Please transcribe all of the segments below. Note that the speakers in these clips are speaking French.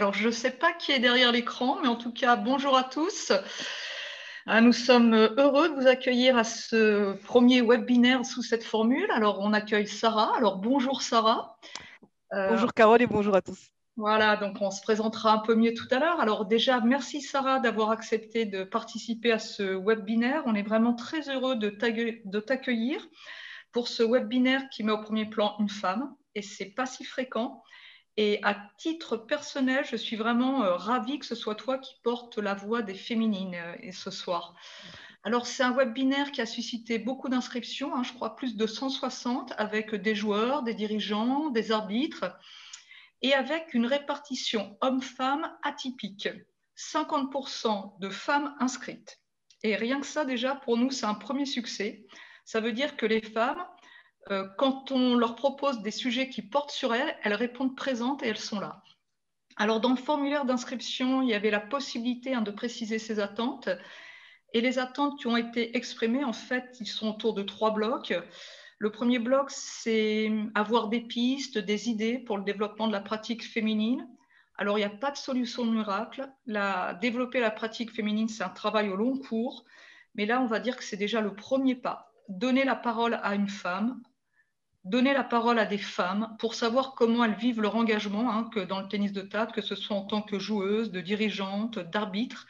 Alors, je ne sais pas qui est derrière l'écran, mais en tout cas, bonjour à tous. Nous sommes heureux de vous accueillir à ce premier webinaire sous cette formule. Alors, on accueille Sarah. Alors, bonjour Sarah. Bonjour Carole et bonjour à tous. Voilà, donc on se présentera un peu mieux tout à l'heure. Alors déjà, merci Sarah d'avoir accepté de participer à ce webinaire. On est vraiment très heureux de t'accueillir pour ce webinaire qui met au premier plan une femme, et c'est pas si fréquent. Et à titre personnel, je suis vraiment ravie que ce soit toi qui portes la voix des féminines ce soir. Alors, c'est un webinaire qui a suscité beaucoup d'inscriptions, je crois plus de 160, avec des joueurs, des dirigeants, des arbitres, et avec une répartition hommes-femmes atypique. 50% de femmes inscrites. Et rien que ça, déjà, pour nous, c'est un premier succès. Ça veut dire que les femmes, quand on leur propose des sujets qui portent sur elles, elles répondent présentes et elles sont là. Alors, dans le formulaire d'inscription, il y avait la possibilité de préciser ses attentes. Et les attentes qui ont été exprimées, en fait, ils sont autour de 3 blocs. Le premier bloc, c'est avoir des pistes, des idées pour le développement de la pratique féminine. Alors, il n'y a pas de solution miracle. Développer la pratique féminine, c'est un travail au long cours. Mais là, on va dire que c'est déjà le premier pas. Donner la parole à une femme, donner la parole à des femmes pour savoir comment elles vivent leur engagement, que dans le tennis de table, que ce soit en tant que joueuse, de dirigeante, d'arbitre,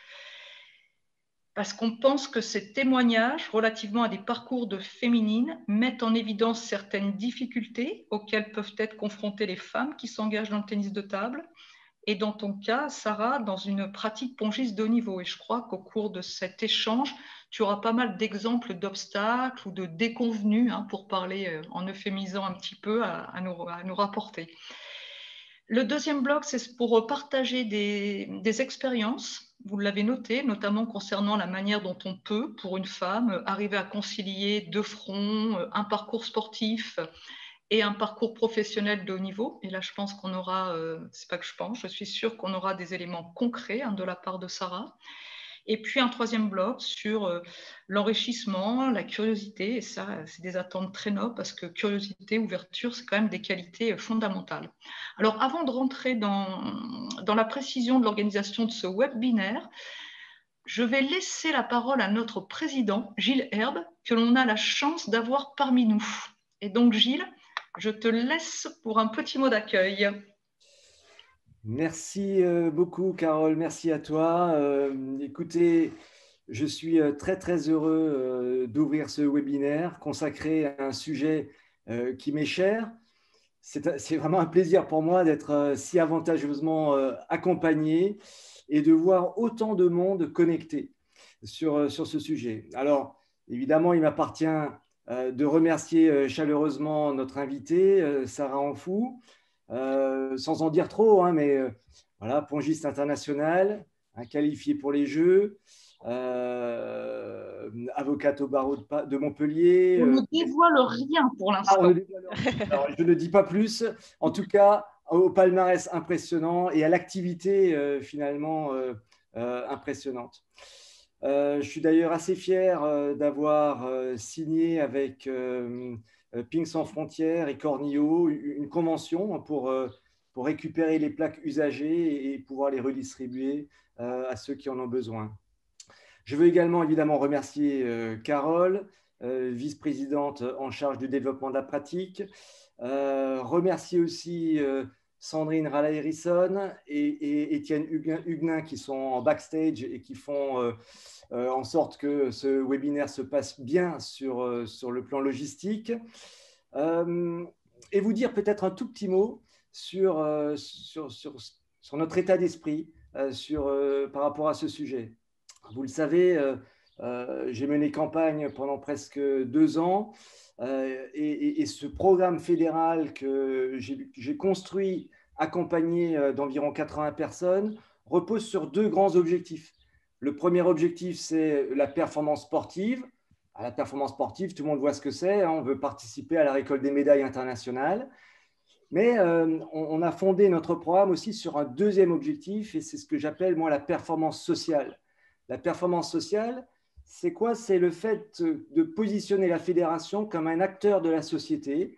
parce qu'on pense que ces témoignages relativement à des parcours de féminines mettent en évidence certaines difficultés auxquelles peuvent être confrontées les femmes qui s'engagent dans le tennis de table. Et dans ton cas, Sarah, dans une pratique pongiste de haut niveau. Et je crois qu'au cours de cet échange, tu auras pas mal d'exemples d'obstacles ou de déconvenus, pour parler en euphémisant un petit peu, à nous rapporter. Le deuxième bloc, c'est pour partager des expériences. Vous l'avez noté, notamment concernant la manière dont on peut, pour une femme, arriver à concilier 2 fronts, un parcours sportif et un parcours professionnel de haut niveau. Et là, je pense qu'on aura, c'est pas que je pense, je suis sûre qu'on aura des éléments concrets de la part de Sarah. Et puis un troisième bloc sur l'enrichissement, la curiosité, et ça, c'est des attentes très nobles parce que curiosité, ouverture, c'est quand même des qualités fondamentales. Alors, avant de rentrer dans la précision de l'organisation de ce webinaire, je vais laisser la parole à notre président, Gilles Herbe, que l'on a la chance d'avoir parmi nous. Et donc, Gilles, je te laisse pour un petit mot d'accueil. Merci beaucoup, Carole. Merci à toi. Écoutez, je suis très, très heureux d'ouvrir ce webinaire consacré à un sujet qui m'est cher. C'est vraiment un plaisir pour moi d'être si avantageusement accompagné et de voir autant de monde connecté sur ce sujet. Alors, évidemment, il m'appartient de remercier chaleureusement notre invitée, Sarah Anfou, sans en dire trop, mais voilà, pongiste international, qualifié pour les Jeux, avocate au barreau de Montpellier. On ne dévoile rien pour l'instant. Alors, je ne dis pas plus. En tout cas, au palmarès impressionnant et à l'activité finalement impressionnante. Je suis d'ailleurs assez fier d'avoir signé avec Ping Sans Frontières et Cornillo une convention pour récupérer les plaques usagées et pouvoir les redistribuer à ceux qui en ont besoin. Je veux également évidemment remercier Carole, vice-présidente en charge du développement de la pratique. Remercier aussi Sandrine Rala-Hérisson et Étienne Huguenin qui sont en backstage et qui font en sorte que ce webinaire se passe bien sur le plan logistique. Et vous dire peut-être un tout petit mot sur notre état d'esprit par rapport à ce sujet. Vous le savez, j'ai mené campagne pendant presque 2 ans et ce programme fédéral que j'ai construit, accompagné d'environ 80 personnes, repose sur 2 grands objectifs. Le premier objectif, c'est la performance sportive. À la performance sportive, tout le monde voit ce que c'est. On veut participer à la récolte des médailles internationales. Mais on a fondé notre programme aussi sur un deuxième objectif, et c'est ce que j'appelle, moi, la performance sociale. La performance sociale, c'est quoi? C'est le fait de positionner la fédération comme un acteur de la société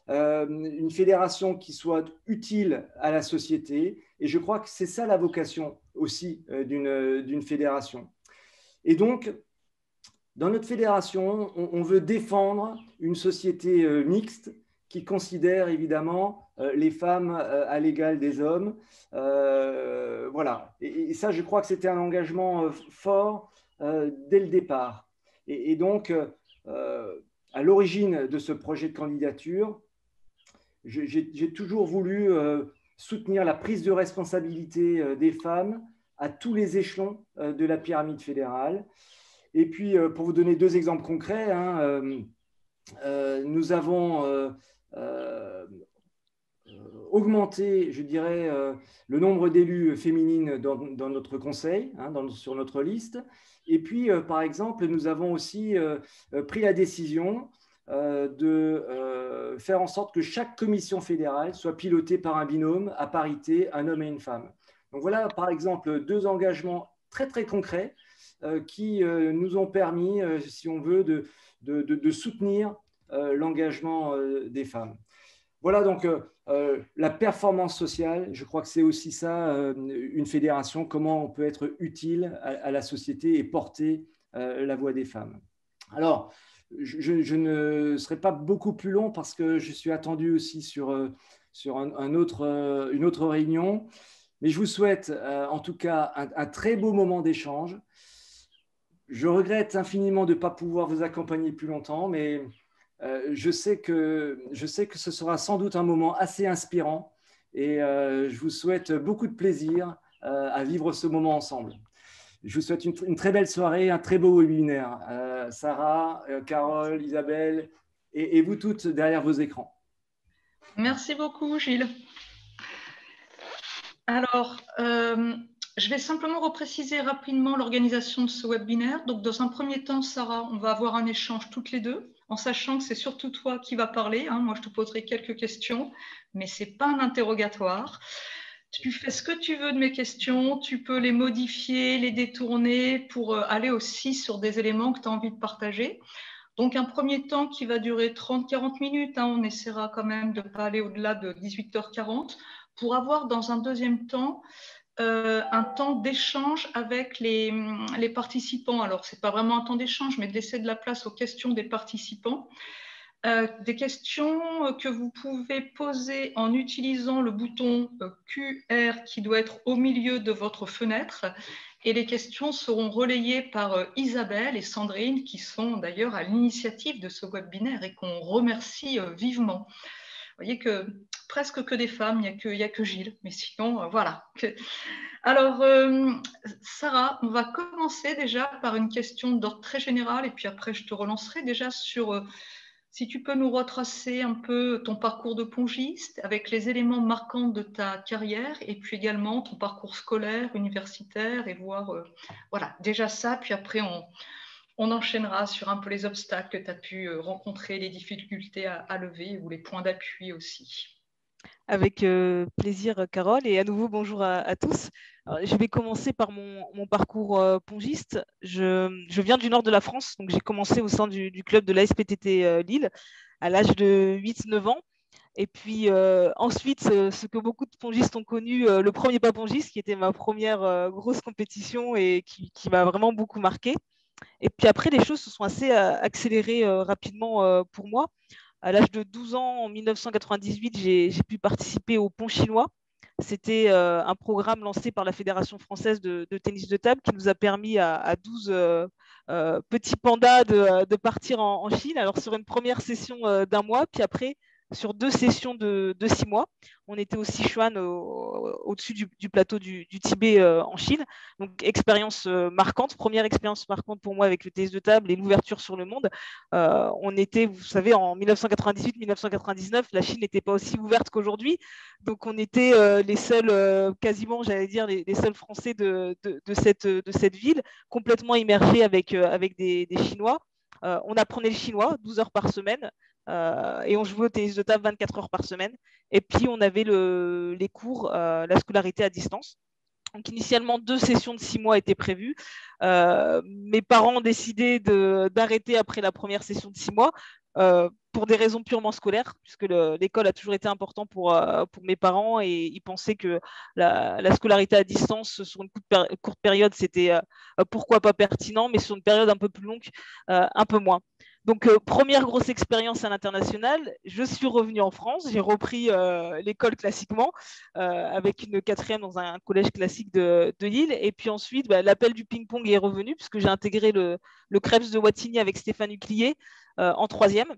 une fédération qui soit utile à la société. Et je crois que c'est ça la vocation aussi d'une fédération. Et donc, dans notre fédération, on veut défendre une société mixte qui considère évidemment les femmes à l'égal des hommes. Voilà. Et ça, je crois que c'était un engagement fort dès le départ. Et donc, à l'origine de ce projet de candidature, j'ai toujours voulu soutenir la prise de responsabilité des femmes à tous les échelons de la pyramide fédérale. Et puis, pour vous donner deux exemples concrets, hein, nous avons augmenté, je dirais, le nombre d'élus féminines dans notre conseil, hein, sur notre liste. Et puis, par exemple, nous avons aussi pris la décision de faire en sorte que chaque commission fédérale soit pilotée par un binôme à parité, un homme et une femme. Donc voilà, par exemple, deux engagements très, très concrets qui nous ont permis, si on veut, de soutenir l'engagement des femmes. Voilà donc la performance sociale, je crois que c'est aussi ça, une fédération, comment on peut être utile à la société et porter la voix des femmes. Alors, je ne serai pas beaucoup plus long parce que je suis attendu aussi sur une autre réunion, mais je vous souhaite en tout cas un très beau moment d'échange. Je regrette infiniment de ne pas pouvoir vous accompagner plus longtemps, mais je sais que ce sera sans doute un moment assez inspirant et je vous souhaite beaucoup de plaisir à vivre ce moment ensemble. Je vous souhaite une très belle soirée, un très beau webinaire. Sarah, Carole, Isabelle et vous toutes derrière vos écrans. Merci beaucoup, Gilles. Alors, je vais simplement repréciser rapidement l'organisation de ce webinaire. Donc, dans un premier temps, Sarah, on va avoir un échange toutes les deux, en sachant que c'est surtout toi qui vas parler. Hein. Moi, je te poserai quelques questions, mais ce n'est pas un interrogatoire. Tu fais ce que tu veux de mes questions, tu peux les modifier, les détourner pour aller aussi sur des éléments que tu as envie de partager. Donc, un premier temps qui va durer 30-40 minutes. Hein. On essaiera quand même de ne pas aller au-delà de 18h40 pour avoir dans un deuxième temps un temps d'échange avec les participants. Alors, ce n'est pas vraiment un temps d'échange, mais de laisser de la place aux questions des participants. Des questions que vous pouvez poser en utilisant le bouton QR qui doit être au milieu de votre fenêtre. Et les questions seront relayées par Isabelle et Sandrine, qui sont d'ailleurs à l'initiative de ce webinaire et qu'on remercie vivement. Vous voyez que presque que des femmes, il n'y a que Gilles, mais sinon, voilà. Alors, Sarah, on va commencer déjà par une question d'ordre très général et puis après, je te relancerai déjà sur si tu peux nous retracer un peu ton parcours de pongiste avec les éléments marquants de ta carrière et puis également ton parcours scolaire, universitaire et voir, voilà, déjà ça, puis après, on enchaînera sur un peu les obstacles que tu as pu rencontrer, les difficultés à lever ou les points d'appui aussi. Avec plaisir, Carole. Et à nouveau, bonjour à tous. Alors, je vais commencer par mon parcours pongiste. Je viens du nord de la France, donc j'ai commencé au sein du club de l'ASPTT Lille à l'âge de 8-9 ans. Et puis ensuite, ce que beaucoup de pongistes ont connu, le premier pas pongiste, qui était ma première grosse compétition et qui m'a vraiment beaucoup marqué. Et puis après, les choses se sont assez accélérées rapidement pour moi. À l'âge de 12 ans, en 1998, j'ai pu participer au pont chinois. C'était un programme lancé par la Fédération française de tennis de table qui nous a permis à 12 petits pandas de partir en Chine. Alors sur une première session d'un mois, puis après sur 2 sessions de 6 mois. On était au Sichuan, au-dessus du plateau du Tibet en Chine. Donc, expérience marquante, première expérience marquante pour moi avec le tennis de table et l'ouverture sur le monde. On était, vous savez, en 1998-1999, la Chine n'était pas aussi ouverte qu'aujourd'hui. Donc, on était les seuls, quasiment, j'allais dire, les seuls Français de cette ville, complètement immergés avec des Chinois. On apprenait le chinois 12 heures par semaine. Et on jouait au tennis de table 24 heures par semaine. Et puis, on avait les cours, la scolarité à distance. Donc, initialement, 2 sessions de 6 mois étaient prévues. Mes parents ont décidé d'arrêter après la première session de 6 mois pour des raisons purement scolaires, puisque l'école a toujours été important pour mes parents et ils pensaient que la scolarité à distance sur une courte période, c'était pourquoi pas pertinent, mais sur une période un peu plus longue, un peu moins. Donc, première grosse expérience à l'international, je suis revenue en France, j'ai repris l'école classiquement avec une quatrième dans un collège classique de Lille. Et puis ensuite, l'appel du ping-pong est revenu puisque j'ai intégré le Krebs de Wattignies avec Stéphane Huclier en troisième.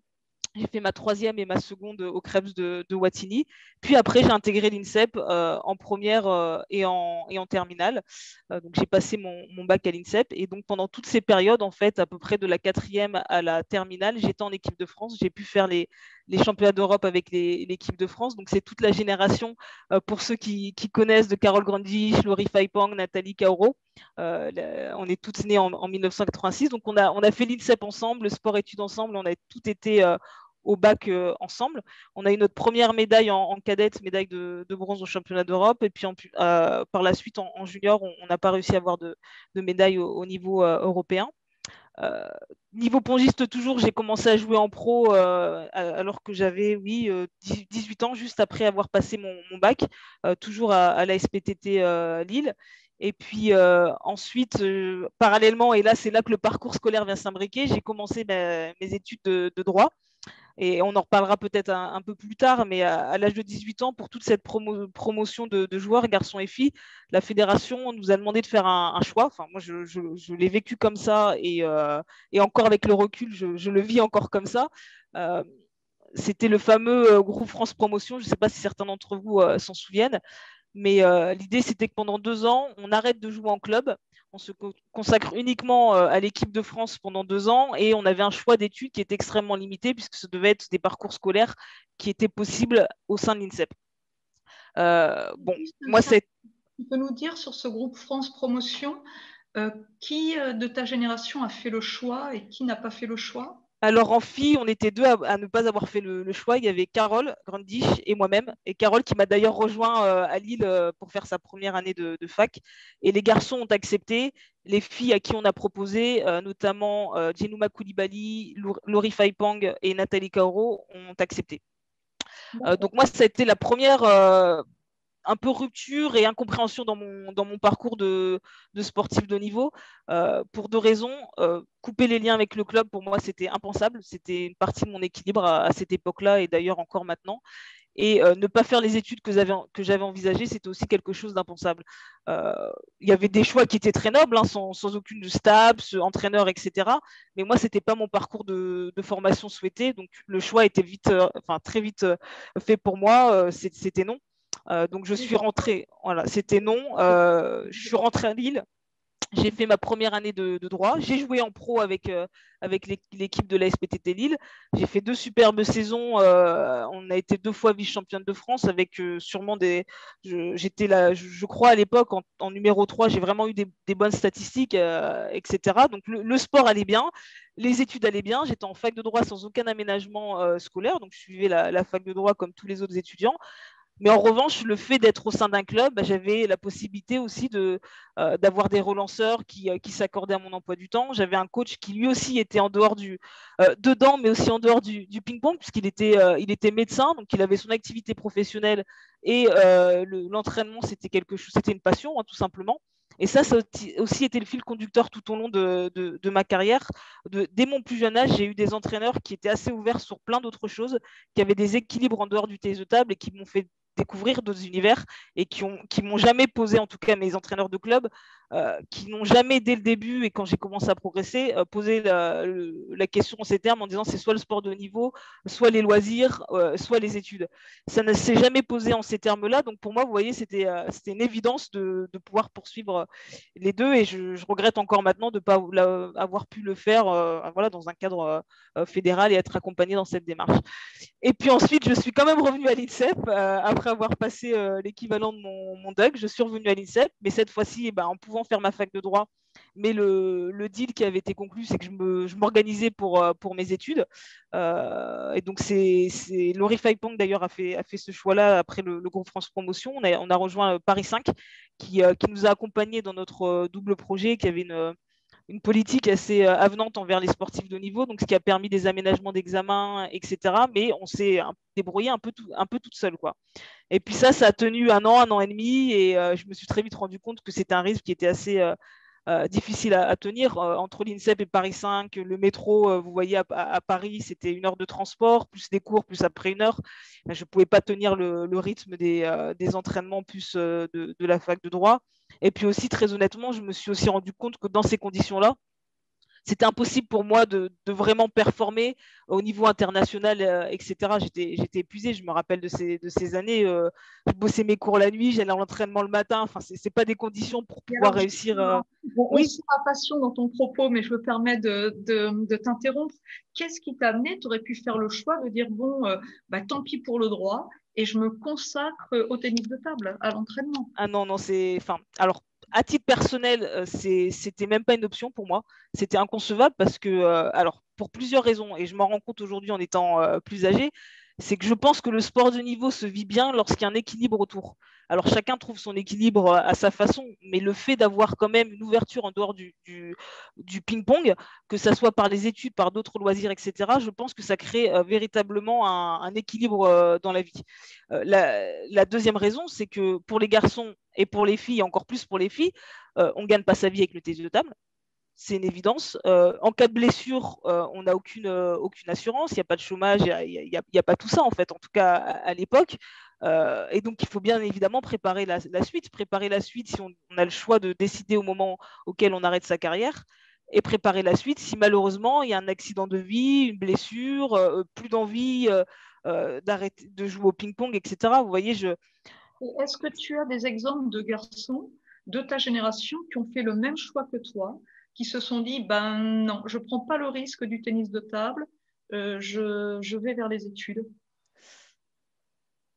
J'ai fait ma troisième et ma seconde au Krebs de Wattignies. Puis après, j'ai intégré l'INSEP en première et en terminale. Donc, j'ai passé mon bac à l'INSEP. Et donc, pendant toutes ces périodes, en fait, à peu près de la quatrième à la terminale, j'étais en équipe de France. J'ai pu faire les championnats d'Europe avec l'équipe de France. Donc, c'est toute la génération, pour ceux qui connaissent, de Carole Grandich, Laurie Faipang, Nathalie Kauro. On est toutes nées en 1986. Donc, on a fait l'INSEP ensemble, le sport-études ensemble. On a toutes été au bac ensemble. On a eu notre première médaille en cadette, médaille de bronze au championnat d'Europe. Et puis par la suite, en junior, on n'a pas réussi à avoir de médaille au niveau européen. Niveau pongiste, toujours, j'ai commencé à jouer en pro alors que j'avais 18 ans, juste après avoir passé mon bac, toujours à la SPTT Lille. Et puis ensuite, parallèlement, et là c'est là que le parcours scolaire vient s'imbriquer, j'ai commencé mes études de droit. Et on en reparlera peut-être un peu plus tard, mais à l'âge de 18 ans, pour toute cette promotion de joueurs, garçons et filles, la fédération nous a demandé de faire un choix. Enfin, moi, je l'ai vécu comme ça et encore avec le recul, je le vis encore comme ça. C'était le fameux groupe France Promotion. Je ne sais pas si certains d'entre vous s'en souviennent. Mais l'idée, c'était que pendant 2 ans, on arrête de jouer en club. On se consacre uniquement à l'équipe de France pendant 2 ans et on avait un choix d'études qui était extrêmement limité puisque ce devait être des parcours scolaires qui étaient possibles au sein de l'INSEP. Moi, c'est... Tu peux nous dire sur ce groupe France Promotion, qui de ta génération a fait le choix et qui n'a pas fait le choix? Alors en filles, on était 2 à ne pas avoir fait le choix. Il y avait Carole Grandich et moi-même. Et Carole qui m'a d'ailleurs rejoint à Lille pour faire sa première année de fac. Et les garçons ont accepté. Les filles à qui on a proposé, notamment Djenouma Koulibaly, Laurie Faipang et Nathalie Kauro, ont accepté. Donc moi, ça a été la première un peu rupture et incompréhension dans mon parcours de sportif de haut niveau pour 2 raisons. Couper les liens avec le club, pour moi, c'était impensable. C'était une partie de mon équilibre à cette époque-là et d'ailleurs encore maintenant. Et ne pas faire les études que j'avais envisagées, c'était aussi quelque chose d'impensable. Il y avait des choix qui étaient très nobles, hein, sans aucune STAPS, entraîneur, etc. Mais moi, ce n'était pas mon parcours de formation souhaité. Donc, le choix était très vite fait pour moi. C'était non. Donc je suis rentrée, voilà, c'était non. Je suis rentrée à Lille. J'ai fait ma première année de droit. J'ai joué en pro avec l'équipe de la SPTT Lille. J'ai fait 2 superbes saisons. On a été 2 fois vice-championne de France avec sûrement des. J'étais là, je crois à l'époque en numéro 3, j'ai vraiment eu des bonnes statistiques, etc. Donc le sport allait bien, les études allaient bien. J'étais en fac de droit sans aucun aménagement scolaire. Donc je suivais la fac de droit comme tous les autres étudiants. Mais en revanche, le fait d'être au sein d'un club, j'avais la possibilité aussi d'avoir des relanceurs qui s'accordaient à mon emploi du temps. J'avais un coach qui lui aussi était en dehors dedans, mais aussi en dehors du ping-pong, puisqu'il était médecin, donc il avait son activité professionnelle et l'entraînement, c'était c'était une passion, hein, tout simplement. Et ça a aussi été le fil conducteur tout au long de ma carrière. Dès mon plus jeune âge, j'ai eu des entraîneurs qui étaient assez ouverts sur plein d'autres choses, qui avaient des équilibres en dehors du tennis de table et qui m'ont fait découvrir d'autres univers et qui m'ont jamais posé, en tout cas mes entraîneurs de club, qui n'ont jamais dès le début et quand j'ai commencé à progresser, posé la question en ces termes en disant c'est soit le sport de haut niveau, soit les loisirs, soit les études. Ça ne s'est jamais posé en ces termes-là, donc pour moi, vous voyez, c'était une évidence de pouvoir poursuivre les deux et je regrette encore maintenant de ne pas avoir pu le faire voilà, dans un cadre fédéral et être accompagné dans cette démarche. Et puis ensuite, je suis quand même revenue à l'INSEP après avoir passé l'équivalent de mon DUG. Je suis revenue à l'INSEP, mais cette fois-ci, en pouvant faire ma fac de droit. Mais le deal qui avait été conclu, c'est que je m'organisais pour mes études. Et donc, c'est Laurie Faipang, d'ailleurs, a fait ce choix-là après le groupe France Promotion. On a rejoint Paris 5, qui nous a accompagnés dans notre double projet, qui avait une politique assez avenante envers les sportifs de haut niveau, donc ce qui a permis des aménagements d'examens, etc. Mais on s'est débrouillé un peu toute seule, quoi. Et puis ça a tenu un an et demi, et je me suis très vite rendu compte que c'était un risque qui était assez difficile à tenir. Entre l'INSEP et Paris 5, le métro, vous voyez, à Paris, c'était 1 heure de transport, plus des cours, plus après 1 heure. Je ne pouvais pas tenir le rythme des entraînements, plus de la fac de droit. Et puis aussi, très honnêtement, je me suis aussi rendu compte que dans ces conditions-là, c'était impossible pour moi de vraiment performer au niveau international, etc. J'étais épuisée, je me rappelle de ces années. Je bossais mes cours la nuit, j'allais à l'entraînement le matin. Enfin, ce n'est pas des conditions pour Et pouvoir alors, réussir. on Oui, sent la passion dans ton propos, mais je me permets de t'interrompre. Qu'est-ce qui t'a amené? Tu aurais pu faire le choix de dire, bon, bah, tant pis pour le droit, et je me consacre au tennis de table, à l'entraînement. ah non, non, c'est. Enfin, alors, à titre personnel, c'était même pas une option pour moi. C'était inconcevable parce que, alors, pour plusieurs raisons, et je m'en rends compte aujourd'hui en étant plus âgé, c'est que je pense que le sport de niveau se vit bien lorsqu'il y a un équilibre autour. Alors, chacun trouve son équilibre à sa façon, mais le fait d'avoir quand même une ouverture en dehors du ping-pong, que ça soit par les études, par d'autres loisirs, etc., je pense que ça crée véritablement un équilibre dans la vie. La deuxième raison, c'est que pour les garçons et pour les filles, encore plus pour les filles, on ne gagne pas sa vie avec le tennis de table. C'est une évidence. En cas de blessure, on n'a aucune assurance, il n'y a pas de chômage, il n'y a pas tout ça, en fait, en tout cas à l'époque. Et donc, il faut bien évidemment préparer la suite. Préparer la suite si on a le choix de décider au moment auquel on arrête sa carrière. Et préparer la suite si malheureusement il y a un accident de vie, une blessure, plus d'envie d'arrêter de jouer au ping-pong, etc. Vous voyez, Est-ce que tu as des exemples de garçons de ta génération qui ont fait le même choix que toi, qui se sont dit, ben non, je ne prends pas le risque du tennis de table, je vais vers les études?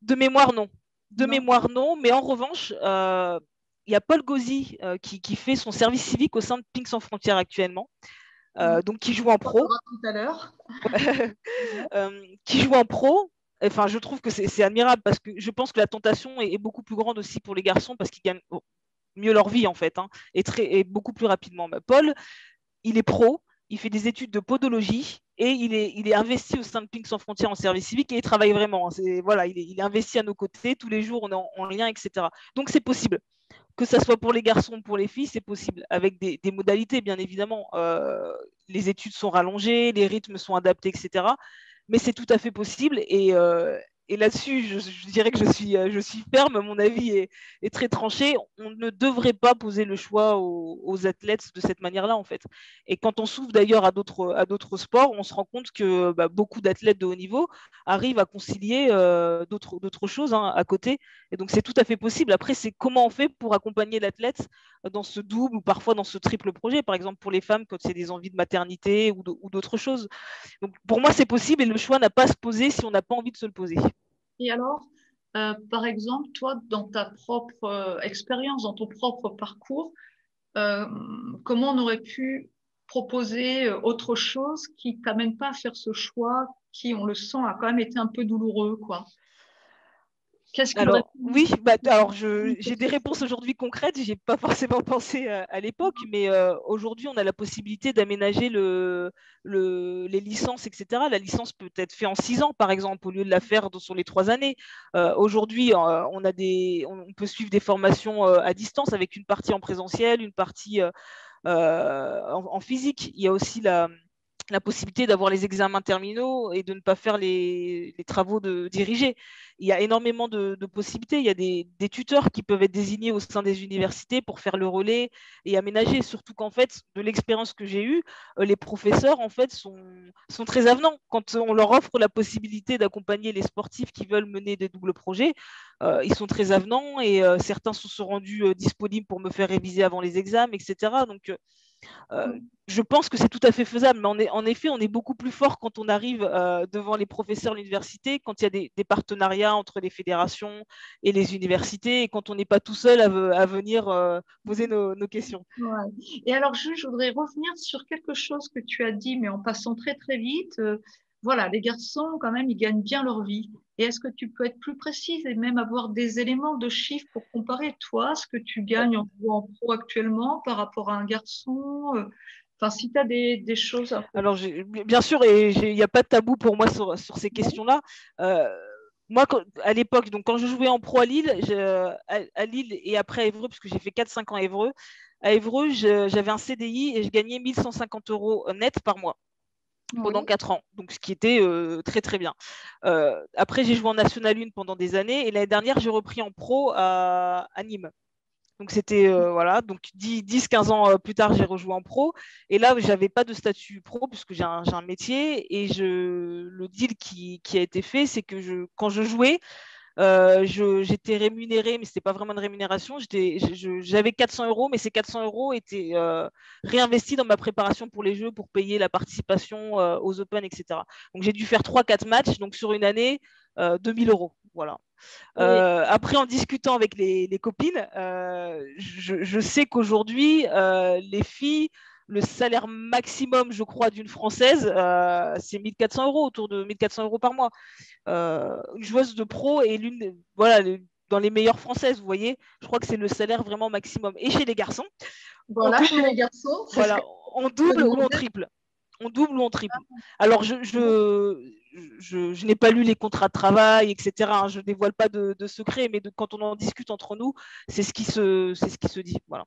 de mémoire, non. De Non. mémoire, non. Mais en revanche, il y a Paul Gauzy qui fait son service civique au sein de Ping Sans Frontières actuellement, donc qui joue en On pro. verra tout à l'heure. Qui joue en pro. Enfin, je trouve que c'est admirable parce que je pense que la tentation est beaucoup plus grande aussi pour les garçons parce qu'ils gagnent mieux leur vie en fait, hein, et beaucoup plus rapidement. Mais Paul, il est pro, il fait des études de podologie et il est investi au sein de Ping Sans Frontières en service civique et il travaille vraiment. Voilà, il est investi à nos côtés, tous les jours on est en lien, etc. Donc c'est possible. Que ça soit pour les garçons ou pour les filles, c'est possible, avec des modalités, bien évidemment. Les études sont rallongées, les rythmes sont adaptés, etc. Mais c'est tout à fait possible. Et là-dessus, je dirais que je suis ferme. Mon avis est très tranché. On ne devrait pas poser le choix aux athlètes de cette manière-là, en fait. Et quand on s'ouvre d'ailleurs à d'autres sports, on se rend compte que beaucoup d'athlètes de haut niveau arrivent à concilier d'autres choses, hein, à côté. Et donc, c'est tout à fait possible. Après, c'est comment on fait pour accompagner l'athlète dans ce double ou parfois dans ce triple projet. Par exemple, pour les femmes, quand c'est des envies de maternité ou d'autres choses. Donc, pour moi, c'est possible et le choix n'a pas à se poser si on n'a pas envie de se le poser. Et alors, par exemple, toi, dans ta propre expérience, dans ton propre parcours, euh, comment on aurait pu proposer autre chose qui ne t'amène pas à faire ce choix qui, on le sent, a quand même été un peu douloureux, quoi. Qu'est-ce qui aurait Alors, pu... oui, alors j'ai des réponses aujourd'hui concrètes, j'ai pas forcément pensé à l'époque, mais aujourd'hui, on a la possibilité d'aménager les licences, etc. La licence peut être faite en 6 ans, par exemple, au lieu de la faire sur les 3 années. Aujourd'hui, on peut suivre des formations à distance avec une partie en présentiel, une partie en physique. Il y a aussi la possibilité d'avoir les examens terminaux et de ne pas faire les travaux de diriger. Il y a énormément de possibilités. Il y a des tuteurs qui peuvent être désignés au sein des universités pour faire le relais et aménager. Surtout qu'en fait, de l'expérience que j'ai eue, les professeurs en fait sont très avenants. Quand on leur offre la possibilité d'accompagner les sportifs qui veulent mener des doubles projets, ils sont très avenants et certains se sont rendus disponibles pour me faire réviser avant les examens, etc. Donc, je pense que c'est tout à fait faisable, mais en effet, on est beaucoup plus fort quand on arrive devant les professeurs de l'université, quand il y a des partenariats entre les fédérations et les universités, et quand on n'est pas tout seul à venir poser nos questions. Ouais. Et alors, je voudrais revenir sur quelque chose que tu as dit, mais en passant très très vite. Voilà, les garçons, quand même, ils gagnent bien leur vie. Et est-ce que tu peux être plus précise et même avoir des éléments de chiffres pour comparer, toi, ce que tu gagnes en pro actuellement par rapport à un garçon? Enfin, si tu as des choses. Alors, bien sûr, et il n'y a pas de tabou pour moi sur ces questions-là. Moi, à l'époque, donc quand je jouais en pro à Lille, à Lille et après à Évreux, parce que j'ai fait 4-5 ans à Évreux, j'avais un CDI et je gagnais 1 150 € net par mois pendant 4 ans, donc ce qui était très très bien. Après, j'ai joué en National 1 pendant des années et l'année dernière, j'ai repris en pro à Nîmes. Donc c'était voilà, donc 10-15 ans plus tard, j'ai rejoué en pro. Et là, j'avais pas de statut pro puisque j'ai un métier. Et le deal qui a été fait, c'est que quand je jouais, j'étais rémunérée, mais c'était pas vraiment une rémunération. J'avais 400 €, mais ces 400 € étaient réinvestis dans ma préparation pour les jeux, pour payer la participation aux Open, etc. Donc j'ai dû faire 3-4 matchs, donc sur une année, 2000 €. Voilà. Après, en discutant avec les copines, je sais qu'aujourd'hui, les filles, le salaire maximum, je crois, d'une Française, c'est 1400 €, autour de 1400 € par mois. Une joueuse de pro est voilà, dans les meilleures Françaises, vous voyez. Je crois que c'est le salaire vraiment maximum. Et chez les garçons, voilà, chez les garçons, voilà, on double ou on triple. On double ou on triple. Alors, je n'ai pas lu les contrats de travail, etc. Hein, je ne dévoile pas de secret, mais quand on en discute entre nous, c'est ce qui se dit. Voilà.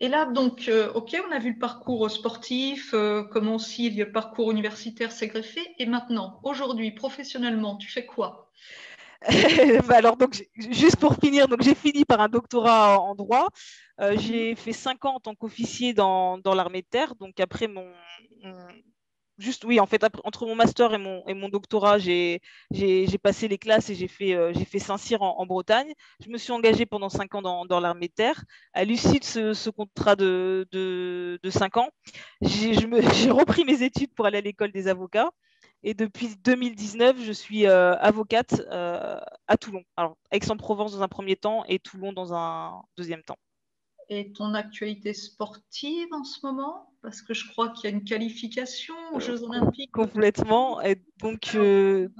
Et là, donc, OK, on a vu le parcours sportif, comment aussi le parcours universitaire s'est greffé. Et maintenant, aujourd'hui, professionnellement, tu fais quoi? Alors, donc, juste pour finir, donc j'ai fini par un doctorat en droit. J'ai fait 5 ans en tant qu'officier dans l'armée de terre. Donc, après juste, oui, en fait, entre mon master et mon doctorat, j'ai passé les classes et j'ai fait Saint-Cyr en Bretagne. Je me suis engagée pendant 5 ans dans l'armée de terre. À l'issue de ce contrat de 5 ans, j'ai repris mes études pour aller à l'école des avocats. Et depuis 2019, je suis avocate à Toulon. Alors, Aix-en-Provence dans un premier temps et Toulon dans un deuxième temps. Et ton actualité sportive en ce moment? Parce que je crois qu'il y a une qualification aux Jeux Olympiques. Complètement. Et donc,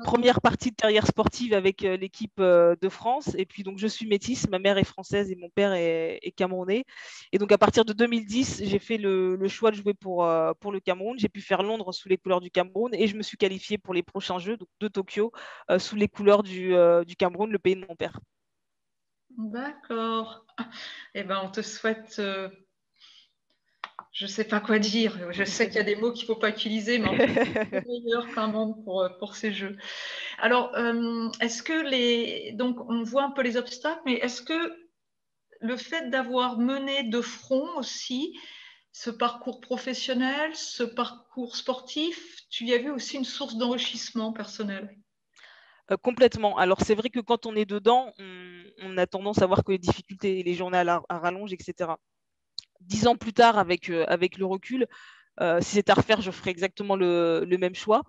première partie de carrière sportive avec l'équipe de France. Et puis, donc, je suis métisse. Ma mère est française et mon père est camerounais. Et donc, à partir de 2010, j'ai fait le choix de jouer pour le Cameroun. J'ai pu faire Londres sous les couleurs du Cameroun et je me suis qualifiée pour les prochains Jeux donc, de Tokyo sous les couleurs du Cameroun, le pays de mon père. D'accord. Eh ben, on te souhaite, je ne sais pas quoi dire. Je sais qu'il y a des mots qu'il ne faut pas utiliser, mais en tout cas, c'est le meilleur quand même pour ces jeux. Alors, est-ce que donc, on voit un peu les obstacles, mais est-ce que le fait d'avoir mené de front aussi ce parcours professionnel, ce parcours sportif, tu y as vu aussi une source d'enrichissement personnel? Complètement. Alors, c'est vrai que quand on est dedans, on a tendance à voir que les difficultés, les journées à rallonge, etc. 10 ans plus tard, avec le recul, si c'était à refaire, je ferais exactement le même choix.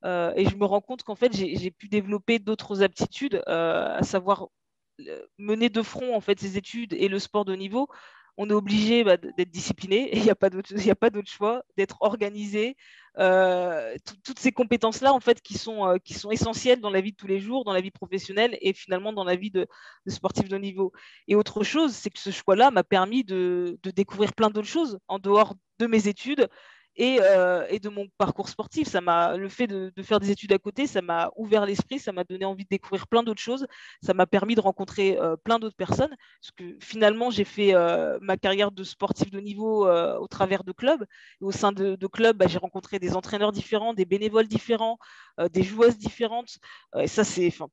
Et je me rends compte qu'en fait, j'ai pu développer d'autres aptitudes, à savoir mener de front en fait ces études et le sport de haut niveau. On est obligé d'être discipliné, il n'y a pas d'autre choix, d'être organisé. Toutes ces compétences-là, en fait, qui sont essentielles dans la vie de tous les jours, dans la vie professionnelle et finalement dans la vie de sportif de haut niveau. Et autre chose, c'est que ce choix-là m'a permis de découvrir plein d'autres choses en dehors de mes études et de mon parcours sportif. Le fait de faire des études à côté, ça m'a ouvert l'esprit, ça m'a donné envie de découvrir plein d'autres choses, ça m'a permis de rencontrer plein d'autres personnes, parce que finalement, j'ai fait ma carrière de sportif de niveau au travers de clubs. Et au sein de clubs, j'ai rencontré des entraîneurs différents, des bénévoles différents, des joueuses différentes. Et ça,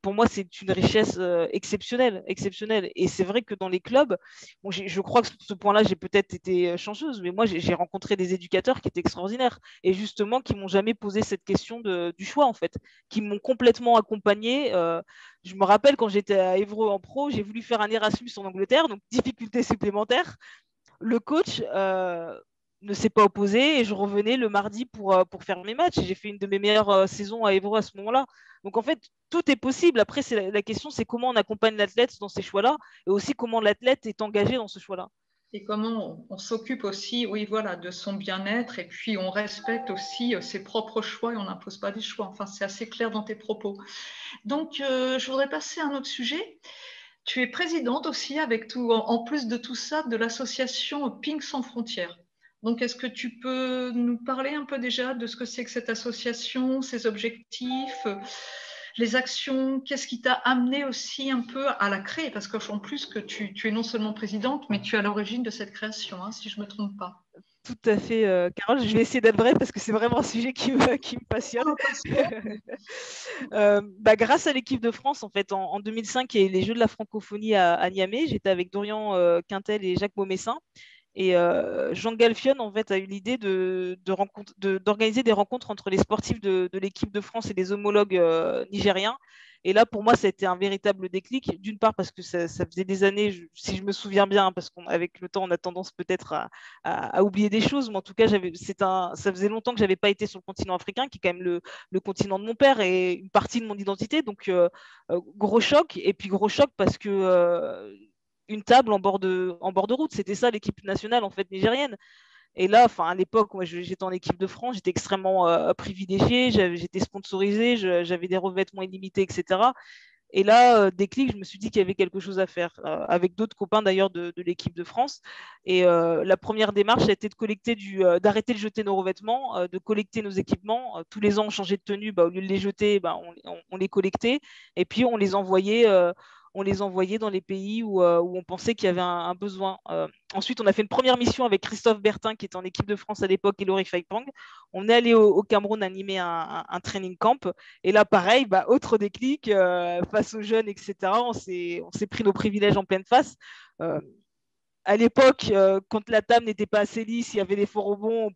pour moi, c'est une richesse exceptionnelle. Et c'est vrai que dans les clubs, bon, je crois que sur ce point-là, j'ai peut-être été chanceuse, mais moi, j'ai rencontré des éducateurs qui étaient extraordinaires et justement qui m'ont jamais posé cette question du choix, en fait, qui m'ont complètement accompagnée. Je me rappelle quand j'étais à Évreux en pro, j'ai voulu faire un Erasmus en Angleterre, donc difficulté supplémentaire. Le coach ne s'est pas opposé et je revenais le mardi pour faire mes matchs. J'ai fait une de mes meilleures saisons à Évreux à ce moment-là. Donc en fait, tout est possible. Après, la question, c'est comment on accompagne l'athlète dans ces choix-là et aussi comment l'athlète est engagé dans ce choix-là. Et comment on s'occupe aussi, oui, voilà, de son bien-être et puis on respecte aussi ses propres choix et on n'impose pas des choix. Enfin, c'est assez clair dans tes propos. Donc, je voudrais passer à un autre sujet. Tu es présidente aussi, avec tout, en plus de tout ça, de l'association Pink Sans Frontières. Donc, est-ce que tu peux nous parler un peu déjà de ce que c'est que cette association, ses objectifs, les actions, qu'est-ce qui t'a amené aussi un peu à la créer? Parce qu'en plus que tu es non seulement présidente, mais tu es à l'origine de cette création, hein, si je ne me trompe pas. Tout à fait, Carole. Je vais essayer d'être brève parce que c'est vraiment un sujet qui me passionne. Grâce à l'équipe de France, en fait, en 2005, il y a eu les Jeux de la francophonie à Niamey. J'étais avec Dorian Quintel et Jacques Maumessin. Et Jean Galfion, en fait, a eu l'idée d'organiser des rencontres entre les sportifs de l'équipe de France et les homologues nigériens. Et là, pour moi, ça a été un véritable déclic. D'une part, parce que ça faisait des années, si je me souviens bien, parce qu'avec le temps, on a tendance peut-être à oublier des choses, mais en tout cas, ça faisait longtemps que je n'avais pas été sur le continent africain, qui est quand même le continent de mon père et une partie de mon identité. Donc, gros choc. Et puis, gros choc parce que une table en bord de route. C'était ça l'équipe nationale en fait nigérienne. Et là, à l'époque, moi, j'étais en équipe de France, j'étais extrêmement privilégiée, j'étais sponsorisée, j'avais des revêtements illimités, etc. Et là, déclic, je me suis dit qu'il y avait quelque chose à faire, avec d'autres copains d'ailleurs de l'équipe de France. Et la première démarche a été d'arrêter de jeter nos revêtements, de collecter nos équipements. Tous les ans, on changeait de tenue, au lieu de les jeter, on les collectait. Et puis, on les envoyait dans les pays où on pensait qu'il y avait un besoin. Ensuite, on a fait une première mission avec Christophe Bertin, qui était en équipe de France à l'époque, et Laurie Faipang. On est allé au Cameroun animer un training camp. Et là, pareil, autre déclic, face aux jeunes, etc. On s'est pris nos privilèges en pleine face. À l'époque, quand la table n'était pas assez lisse, il y avait des faux rebonds,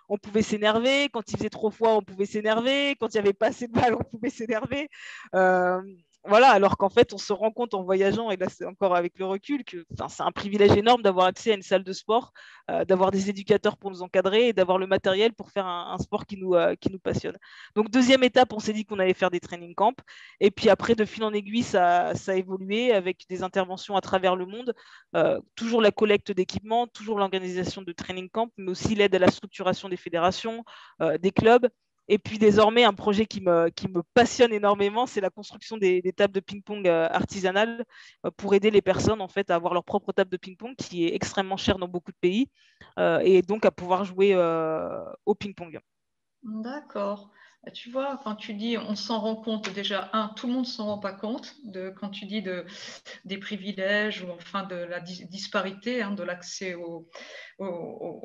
on pouvait s'énerver. Quand il faisait trop froid, on pouvait s'énerver. Quand il n'y avait pas assez de balles, on pouvait s'énerver. Voilà, alors qu'en fait, on se rend compte en voyageant, et là, c'est encore avec le recul, que c'est un privilège énorme d'avoir accès à une salle de sport, d'avoir des éducateurs pour nous encadrer et d'avoir le matériel pour faire un sport qui nous passionne. Donc, deuxième étape, on s'est dit qu'on allait faire des training camps. Et puis après, de fil en aiguille, ça a évolué avec des interventions à travers le monde. Toujours la collecte d'équipements, toujours l'organisation de training camp, mais aussi l'aide à la structuration des fédérations, des clubs. Et puis désormais, un projet qui me passionne énormément, c'est la construction des tables de ping-pong artisanales pour aider les personnes en fait, à avoir leur propre table de ping-pong qui est extrêmement chère dans beaucoup de pays et donc à pouvoir jouer au ping-pong. D'accord. Tu vois, quand tu dis on s'en rend compte, déjà, tout le monde ne s'en rend pas compte quand tu dis des privilèges ou enfin de la disparité, hein, de l'accès aux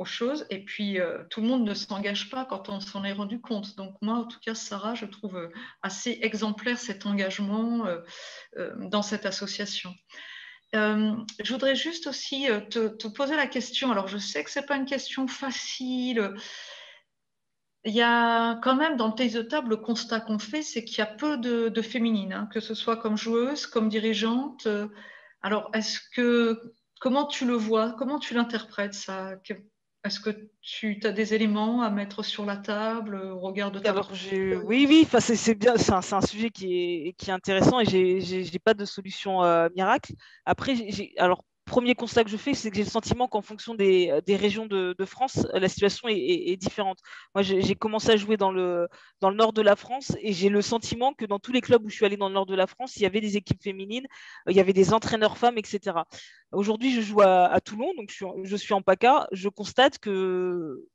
choses. Et puis, tout le monde ne s'engage pas quand on s'en est rendu compte. Donc, moi, en tout cas, Sarah, je trouve assez exemplaire cet engagement dans cette association. Je voudrais juste aussi te poser la question. Alors, je sais que ce n'est pas une question facile. Il y a quand même dans le tennis de table, le constat qu'on fait, c'est qu'il y a peu de féminines, hein, que ce soit comme joueuse, comme dirigeante. Alors, comment tu le vois? Comment tu l'interprètes ça? Est-ce que tu as des éléments à mettre sur la table au regard de ta oui, c'est bien, c'est un sujet qui est intéressant et j'ai pas de solution miracle. Après, alors premier constat que je fais, c'est que j'ai le sentiment qu'en fonction des régions de France, la situation est différente. Moi, j'ai commencé à jouer dans le nord de la France et j'ai le sentiment que dans tous les clubs où je suis allée dans le nord de la France, il y avait des équipes féminines, il y avait des entraîneurs femmes, etc. Aujourd'hui, je joue à Toulon, donc je suis en PACA. Je constate que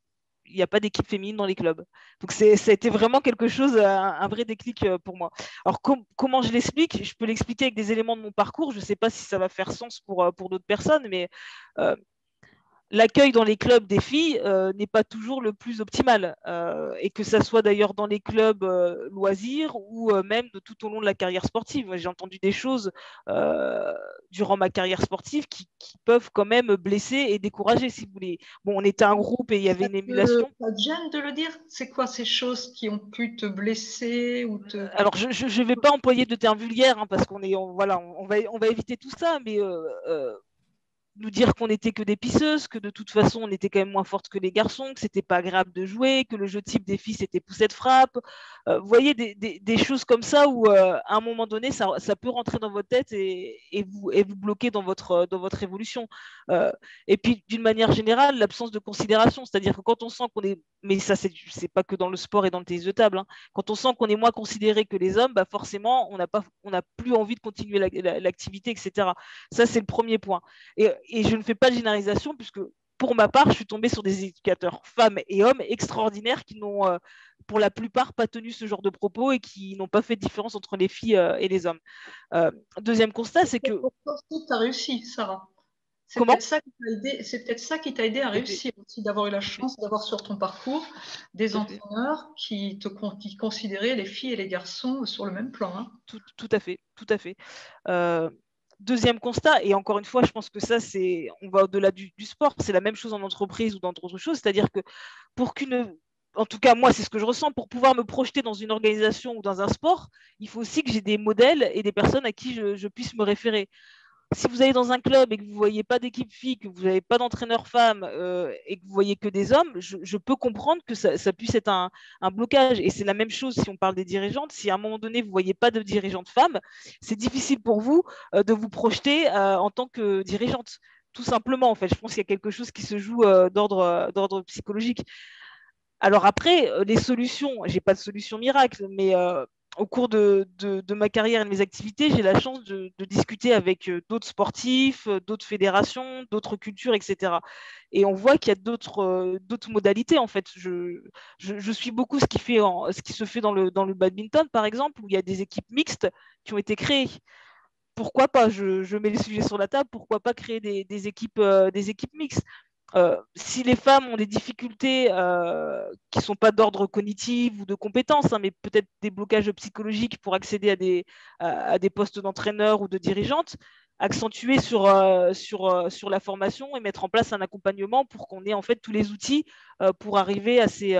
il n'y a pas d'équipe féminine dans les clubs. Donc, ça a été vraiment quelque chose, un vrai déclic pour moi. Alors, comment je l'explique? Je peux l'expliquer avec des éléments de mon parcours. Je ne sais pas si ça va faire sens pour d'autres personnes, mais l'accueil dans les clubs des filles n'est pas toujours le plus optimal. Et que ça soit d'ailleurs dans les clubs loisirs ou même tout au long de la carrière sportive. J'ai entendu des choses durant ma carrière sportive qui peuvent quand même blesser et décourager, si vous voulez. Bon, on était un groupe et il y avait une émulation. Ça te gêne de le dire? C'est quoi ces choses qui ont pu te blesser ou te... Alors, je ne vais pas employer de termes vulgaires hein, parce voilà, on va éviter tout ça, mais nous dire qu'on n'était que des pisseuses, que de toute façon on était quand même moins fortes que les garçons, que c'était pas agréable de jouer, que le jeu type des filles c'était poussette frappe. Vous voyez des choses comme ça où à un moment donné ça peut rentrer dans votre tête et vous bloquer dans votre évolution. Et puis d'une manière générale, l'absence de considération, c'est-à-dire que quand on sent qu'on est, mais ça c'est pas que dans le sport et dans le tennis de table, hein, quand on sent qu'on est moins considéré que les hommes, forcément on n'a plus envie de continuer l'activité, etc. Ça c'est le premier point. Et je ne fais pas de généralisation puisque pour ma part, je suis tombée sur des éducateurs femmes et hommes extraordinaires qui n'ont, pour la plupart, pas tenu ce genre de propos et qui n'ont pas fait de différence entre les filles et les hommes. Deuxième constat, c'est que... Pour toi aussi, tu as réussi, Sarah. C'est Comment? peut-être ça qui t'a aidé, c'est peut-être ça qui t'a aidé à réussir aussi, d'avoir eu la chance d'avoir sur ton parcours des entraîneurs qui considéraient les filles et les garçons sur le même plan. Hein. Tout à fait, tout à fait. Deuxième constat, et encore une fois, je pense que ça, on va au-delà du sport, c'est la même chose en entreprise ou dans d'autres choses, c'est-à-dire que pour en tout cas, moi, c'est ce que je ressens, pour pouvoir me projeter dans une organisation ou dans un sport, il faut aussi que j'ai des modèles et des personnes à qui je puisse me référer. Si vous allez dans un club et que vous ne voyez pas d'équipe fille, que vous n'avez pas d'entraîneur femme et que vous voyez que des hommes, je peux comprendre que ça puisse être un blocage. Et c'est la même chose si on parle des dirigeantes. Si à un moment donné, vous ne voyez pas de dirigeante femme, c'est difficile pour vous de vous projeter en tant que dirigeante. Tout simplement, en fait. Je pense qu'il y a quelque chose qui se joue d'ordre psychologique. Alors après, les solutions, je n'ai pas de solution miracle, mais au cours de ma carrière et de mes activités, j'ai la chance de discuter avec d'autres sportifs, d'autres fédérations, d'autres cultures, etc. Et on voit qu'il y a d'autres modalités, en fait. Je suis beaucoup ce qui se fait dans le badminton, par exemple, où il y a des équipes mixtes qui ont été créées. Pourquoi pas, je mets les sujets sur la table, pourquoi pas créer des équipes mixtes. Si les femmes ont des difficultés qui ne sont pas d'ordre cognitif ou de compétences, hein, mais peut-être des blocages psychologiques pour accéder à des postes d'entraîneur ou de dirigeante, accentuer sur la formation et mettre en place un accompagnement pour qu'on ait en fait tous les outils pour arriver à ces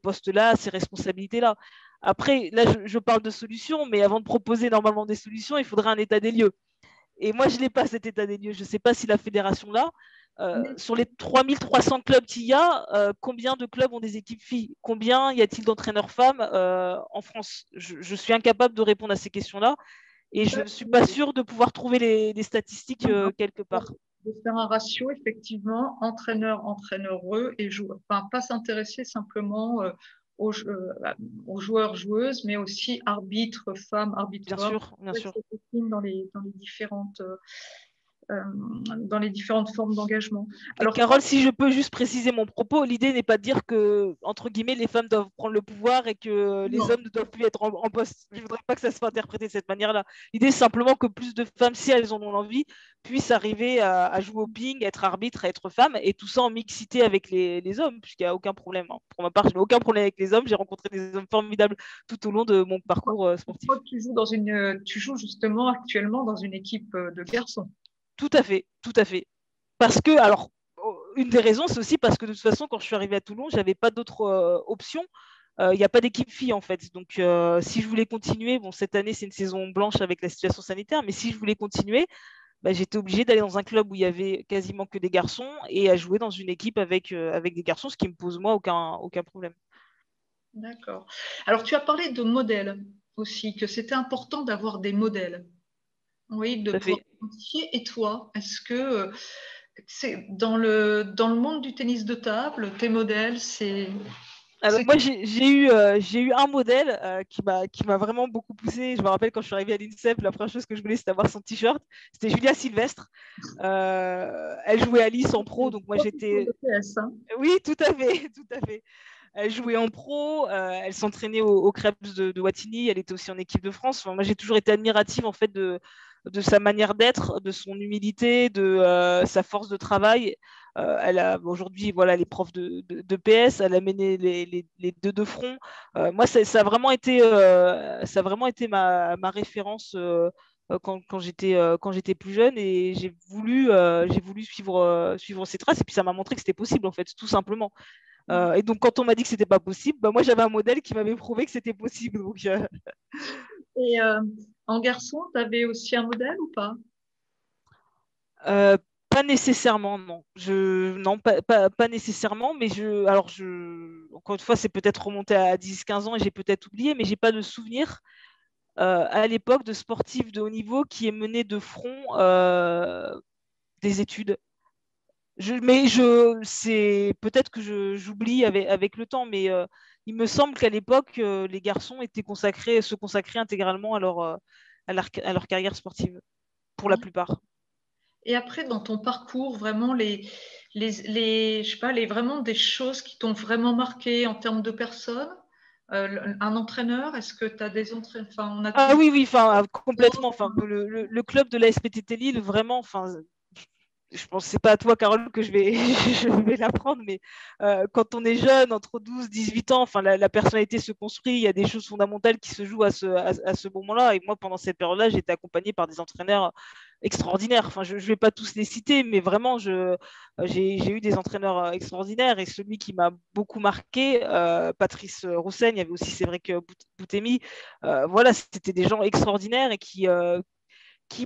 postes-là, à ces responsabilités-là. Après, là, je parle de solutions, mais avant de proposer normalement des solutions, il faudrait un état des lieux. Et moi, je n'ai pas cet état des lieux. Je ne sais pas si la fédération là, sur les 3300 clubs qu'il y a, combien de clubs ont des équipes filles? Combien y a-t-il d'entraîneurs femmes en France? Je suis incapable de répondre à ces questions-là et je ne suis pas sûre de pouvoir trouver les statistiques quelque part. De faire un ratio, effectivement, entraîneur-entraîneureux et joueur. Enfin, pas s'intéresser simplement aux joueurs-joueuses, mais aussi arbitres, femmes, arbitres. Bien sûr, bien sûr. Dans les différentes formes d'engagement. Alors, Carole, si je peux juste préciser mon propos, l'idée n'est pas de dire que, entre guillemets, les femmes doivent prendre le pouvoir et que les hommes ne doivent plus être en poste. Je ne voudrais pas que ça soit interprété de cette manière-là. L'idée, c'est simplement que plus de femmes, si elles en ont envie, puissent arriver à jouer au ping, être arbitre, à être femme, et tout ça en mixité avec les hommes, puisqu'il n'y a aucun problème. Hein. Pour ma part, je n'ai aucun problème avec les hommes. J'ai rencontré des hommes formidables tout au long de mon parcours sportif. Tu joues justement actuellement dans une équipe de garçons. Tout à fait, tout à fait. Parce que, alors, une des raisons, c'est aussi parce que de toute façon, quand je suis arrivée à Toulon, je n'avais pas d'autres options. Il n'y a pas d'équipe fille, en fait. Donc, si je voulais continuer, bon, cette année, c'est une saison blanche avec la situation sanitaire, mais si je voulais continuer, bah, j'étais obligée d'aller dans un club où il y avait quasiment que des garçons et à jouer dans une équipe avec des garçons, ce qui me pose, moi, aucun problème. D'accord. Alors, tu as parlé de modèles aussi, que c'était important d'avoir des modèles. Oui, de pouvoir identifier. Et toi, est-ce que c'est dans le monde du tennis de table, tes modèles, c'est... Alors, moi, j'ai eu un modèle qui m'a vraiment beaucoup poussé. Je me rappelle quand je suis arrivée à l'INSEP, la première chose que je voulais, c'était avoir son t-shirt. C'était Julia Sylvestre. Elle jouait à Nice en pro, donc moi j'étais... Oui, tout à fait, tout à fait. Elle jouait en pro, elle s'entraînait au Krebs de Wattignies, elle était aussi en équipe de France. Enfin, moi, j'ai toujours été admirative en fait de sa manière d'être, de son humilité, de sa force de travail. Elle a aujourd'hui, voilà, les profs de PS, elle a mené les deux de front. Moi, ça a vraiment été ma référence. Quand j'étais plus jeune et j'ai voulu suivre ses traces et puis ça m'a montré que c'était possible en fait, tout simplement. Et donc, quand on m'a dit que c'était pas possible, bah, moi, j'avais un modèle qui m'avait prouvé que c'était possible. Donc, Et en garçon, tu avais aussi un modèle ou pas? Pas nécessairement, non. Non, pas nécessairement, mais encore une fois, c'est peut-être remonté à 10-15 ans et j'ai peut-être oublié, mais j'ai pas de souvenir à l'époque de sportifs de haut niveau qui aient mené de front des études. C'est peut-être que j'oublie avec le temps, mais il me semble qu'à l'époque, les garçons se consacraient intégralement à leur carrière sportive, pour la plupart. Et après, dans ton parcours, vraiment, je sais pas, vraiment des choses qui t'ont vraiment marqué en termes de personnes, un entraîneur, est-ce que tu as des entraîneurs, enfin, on a Ah tous oui, oui, enfin, complètement. Enfin, le club de la SPTT Lille, vraiment, enfin, je pense que c'est pas à toi, Carole, que je vais, je vais l'apprendre, mais quand on est jeune, entre 12 18 ans, enfin, la personnalité se construit, il y a des choses fondamentales qui se jouent à ce moment-là. Et moi, pendant cette période-là, j'ai été accompagnée par des entraîneurs extraordinaires. Enfin, je ne vais pas tous les citer, mais vraiment, j'ai eu des entraîneurs extraordinaires. Et celui qui m'a beaucoup marqué, Patrice Rousseigne, il y avait aussi Cédric Boutemi. Voilà, c'était des gens extraordinaires et qui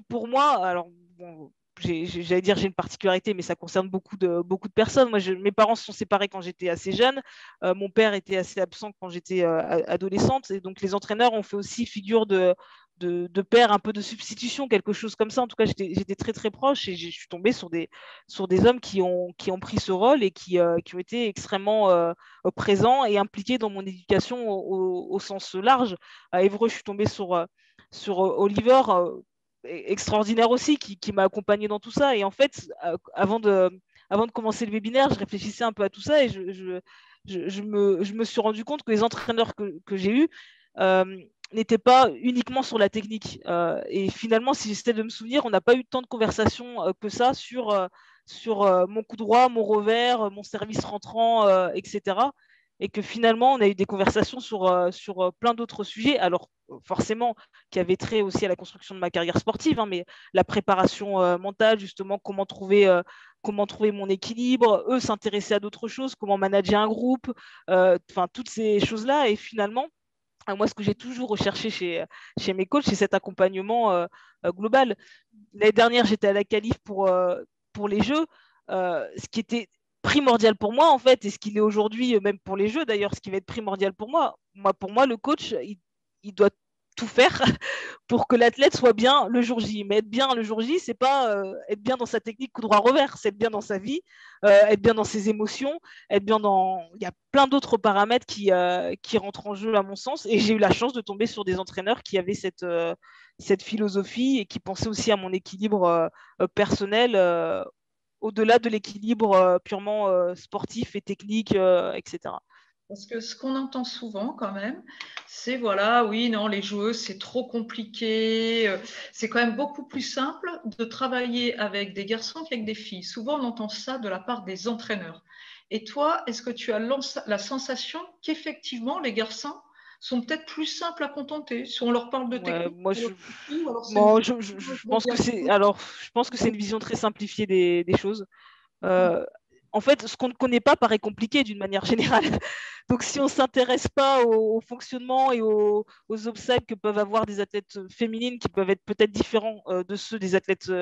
pour moi, alors bon, j'allais dire j'ai une particularité, mais ça concerne beaucoup de personnes. Moi, mes parents se sont séparés quand j'étais assez jeune. Mon père était assez absent quand j'étais adolescente. Et donc, les entraîneurs ont fait aussi figure de père, un peu de substitution, quelque chose comme ça. En tout cas, j'étais très, très proche et je suis tombée sur des hommes qui ont pris ce rôle et qui ont été extrêmement présents et impliqués dans mon éducation au sens large. À Évreux, je suis tombée sur Oliver, extraordinaire aussi, qui m'a accompagné dans tout ça. Et en fait, avant de commencer le webinaire, je réfléchissais un peu à tout ça et je me suis rendu compte que les entraîneurs que j'ai eus n'étaient pas uniquement sur la technique. Et finalement, si j'essaie de me souvenir, on n'a pas eu tant de conversations que ça sur mon coup droit, mon revers, mon service rentrant, etc. Et que finalement, on a eu des conversations sur plein d'autres sujets. Alors, forcément, qui avait trait aussi à la construction de ma carrière sportive, hein, mais la préparation mentale, justement, comment trouver mon équilibre, eux s'intéresser à d'autres choses, comment manager un groupe, enfin, toutes ces choses-là. Et finalement, moi, ce que j'ai toujours recherché chez mes coachs, c'est cet accompagnement global. L'année dernière, j'étais à la qualif pour les Jeux. Ce qui était primordial pour moi, en fait, et ce qu'il est aujourd'hui, même pour les Jeux d'ailleurs, ce qui va être primordial pour moi, le coach, il doit tout faire pour que l'athlète soit bien le jour J. Mais être bien le jour J, c'est pas être bien dans sa technique coup droit revers, c'est être bien dans sa vie, être bien dans ses émotions, être bien dans. Il y a plein d'autres paramètres qui rentrent en jeu à mon sens. Et j'ai eu la chance de tomber sur des entraîneurs qui avaient cette philosophie et qui pensaient aussi à mon équilibre personnel. Au-delà de l'équilibre purement sportif et technique, etc. Parce que ce qu'on entend souvent quand même, c'est voilà, oui, non, les joueuses, c'est trop compliqué. C'est quand même beaucoup plus simple de travailler avec des garçons qu'avec des filles. Souvent, on entend ça de la part des entraîneurs. Et toi, est-ce que tu as la sensation qu'effectivement, les garçons sont peut-être plus simples à contenter si on leur parle de Ouais, technique? moi, Ou alors c'est une moi, vision je des pense que c'est alors, je pense que c'est une vision très simplifiée des choses. Euh, En fait, ce qu'on ne connaît pas paraît compliqué d'une manière générale. Donc, si on ne s'intéresse pas au fonctionnement et aux obstacles que peuvent avoir des athlètes féminines qui peuvent être peut-être différents de ceux des athlètes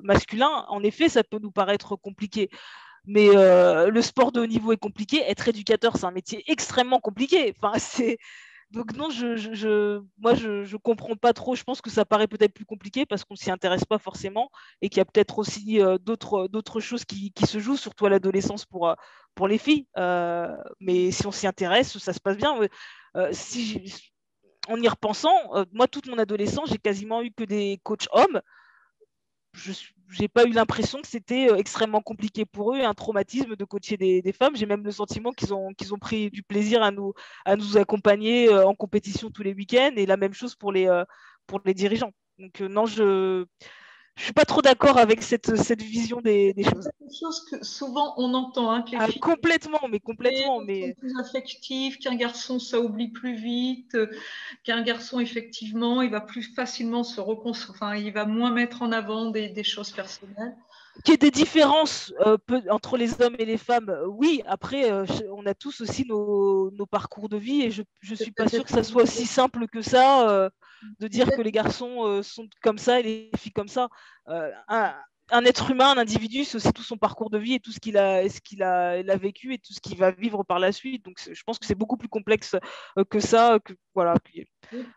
masculins, en effet, ça peut nous paraître compliqué. Mais le sport de haut niveau est compliqué. Être éducateur, c'est un métier extrêmement compliqué. Enfin, donc non, moi, je comprends pas trop. Je pense que ça paraît peut-être plus compliqué parce qu'on s'y intéresse pas forcément et qu'il y a peut-être aussi d'autres choses qui se jouent, surtout à l'adolescence pour les filles. Mais si on s'y intéresse, ça se passe bien. En y repensant, moi, toute mon adolescence, j'ai quasiment eu que des coachs hommes. Je n'ai pas eu l'impression que c'était extrêmement compliqué pour eux, un traumatisme de coacher des femmes. J'ai même le sentiment qu'ils ont pris du plaisir à nous accompagner en compétition tous les week-ends et la même chose pour les dirigeants. Donc non, je suis pas trop d'accord avec cette vision des choses. C'est quelque chose que souvent on entend, hein, que les filles Complètement, sont mais plus affectives, qu'un garçon ça oublie plus vite, qu'un garçon effectivement il va plus facilement se reconstruire, enfin il va moins mettre en avant des choses personnelles. qu'il y ait des différences entre les hommes et les femmes, oui. Après, on a tous aussi nos parcours de vie et je ne suis pas sûre que ça soit si simple que ça de dire que les garçons sont comme ça et les filles comme ça. Un être humain, un individu, c'est aussi tout son parcours de vie et tout il a vécu et tout ce qu'il va vivre par la suite. Donc, je pense que c'est beaucoup plus complexe que ça. Voilà. Il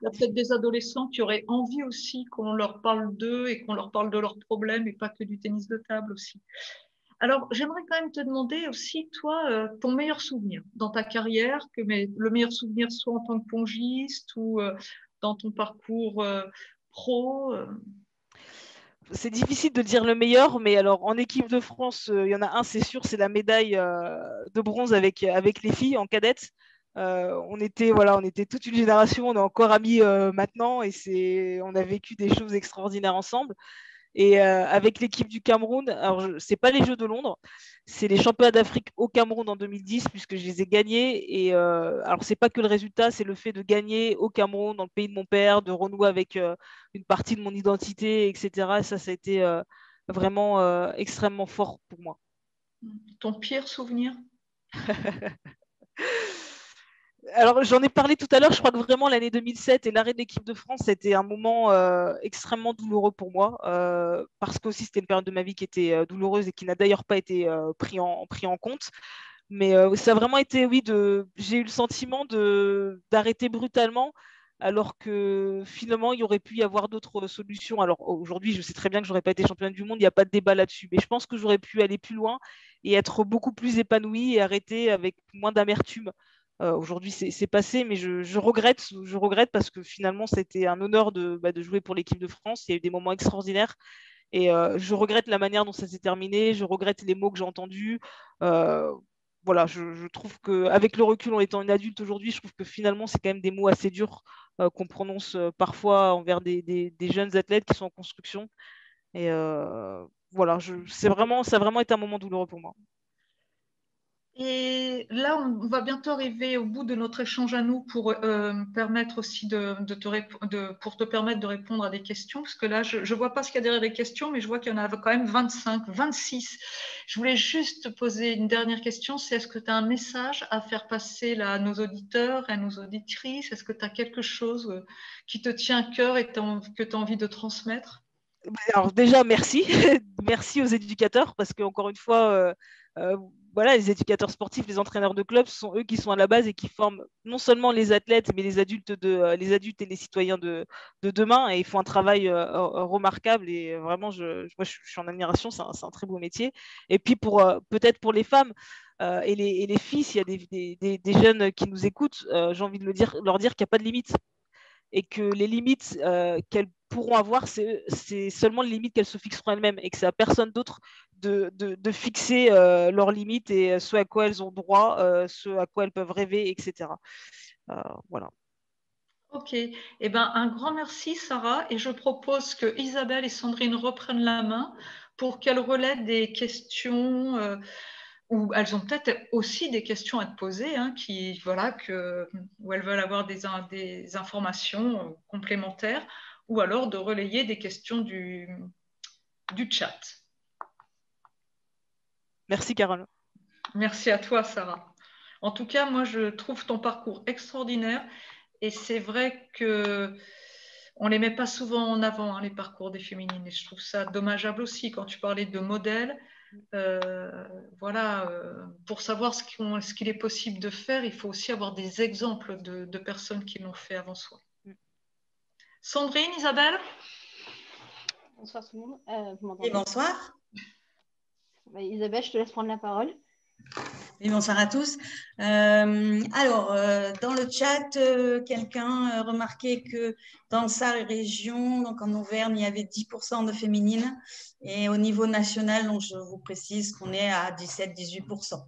y a peut-être des adolescents qui auraient envie aussi qu'on leur parle d'eux et qu'on leur parle de leurs problèmes et pas que du tennis de table aussi. Alors, j'aimerais quand même te demander aussi, toi, ton meilleur souvenir dans ta carrière, le meilleur souvenir soit en tant que pongiste ou dans ton parcours pro. c'est difficile de dire le meilleur, mais alors en équipe de France, il y en a un, c'est sûr, c'est la médaille de bronze avec les filles en cadette. On était toute une génération, on est encore amis maintenant et on a vécu des choses extraordinaires ensemble. Et avec l'équipe du Cameroun, alors c'est pas les Jeux de Londres, c'est les championnats d'Afrique au Cameroun en 2010, puisque je les ai gagnés. Et alors c'est pas que le résultat, c'est le fait de gagner au Cameroun, dans le pays de mon père, de renouer avec une partie de mon identité, etc. Et ça a été vraiment extrêmement fort pour moi. Ton pire souvenir? Alors, j'en ai parlé tout à l'heure, je crois que vraiment l'année 2007 et l'arrêt de l'équipe de France, c'était un moment extrêmement douloureux pour moi, parce que aussi c'était une période de ma vie qui était douloureuse et qui n'a d'ailleurs pas été pris en compte. Mais ça a vraiment été, oui, j'ai eu le sentiment d'arrêter brutalement, alors que finalement, il y aurait pu y avoir d'autres solutions. Alors aujourd'hui, je sais très bien que je n'aurais pas été championne du monde, il n'y a pas de débat là-dessus, mais je pense que j'aurais pu aller plus loin et être beaucoup plus épanouie et arrêter avec moins d'amertume. Aujourd'hui, c'est passé, mais je regrette parce que finalement, c'était un honneur de jouer pour l'équipe de France. Il y a eu des moments extraordinaires et je regrette la manière dont ça s'est terminé. Je regrette les mots que j'ai entendus. Euh, voilà, je trouve qu'avec le recul, en étant une adulte aujourd'hui, je trouve que finalement, c'est quand même des mots assez durs qu'on prononce parfois envers des jeunes athlètes qui sont en construction. Et voilà, ça a vraiment été un moment douloureux pour moi. Et là, on va bientôt arriver au bout de notre échange à nous pour permettre aussi pour te permettre de répondre à des questions, parce que là, je ne vois pas ce qu'il y a derrière les questions, mais je vois qu'il y en a quand même 25, 26. Je voulais juste te poser une dernière question, c'est est-ce que tu as un message à faire passer là, à nos auditeurs, à nos auditrices? Est-ce que tu as quelque chose qui te tient à cœur et que tu as envie de transmettre? Alors déjà, merci. Merci aux éducateurs, parce qu'encore une fois, euh, voilà, les éducateurs sportifs, les entraîneurs de clubs, ce sont eux qui sont à la base et qui forment non seulement les athlètes, mais les adultes et les citoyens de demain. Et ils font un travail remarquable. Et vraiment, moi, je suis en admiration. C'est un très beau métier. Et puis, peut-être pour les femmes et les filles, s'il y a des jeunes qui nous écoutent, j'ai envie de leur dire qu'il n'y a pas de limite et que les limites qu'elles pourront avoir, c'est seulement les limites qu'elles se fixeront elles-mêmes et que c'est à personne d'autre de fixer leurs limites et ce à quoi elles ont droit, ce à quoi elles peuvent rêver, etc. Voilà. Ok, eh ben, un grand merci Sarah et je propose que Isabelle et Sandrine reprennent la main pour qu'elles relaient des questions ou elles ont peut-être aussi des questions à te poser hein, où elles veulent avoir des informations complémentaires ou alors de relayer des questions du chat. Merci Carole. Merci à toi Sarah. En tout cas, moi je trouve ton parcours extraordinaire. Et c'est vrai que on les met pas souvent en avant, hein, les parcours des féminines. Et je trouve ça dommageable aussi quand tu parlais de modèles. Voilà, pour savoir ce qu'il est possible de faire, il faut aussi avoir des exemples de personnes qui l'ont fait avant soi. Sandrine, Isabelle? Bonsoir tout le monde. Vous Et m'entendez? bonsoir. Isabelle, je te laisse prendre la parole. Et bonsoir à tous. Dans le chat, quelqu'un remarquait que dans sa région, donc en Auvergne, il y avait 10% de féminines. Et au niveau national, donc je vous précise qu'on est à 17-18%.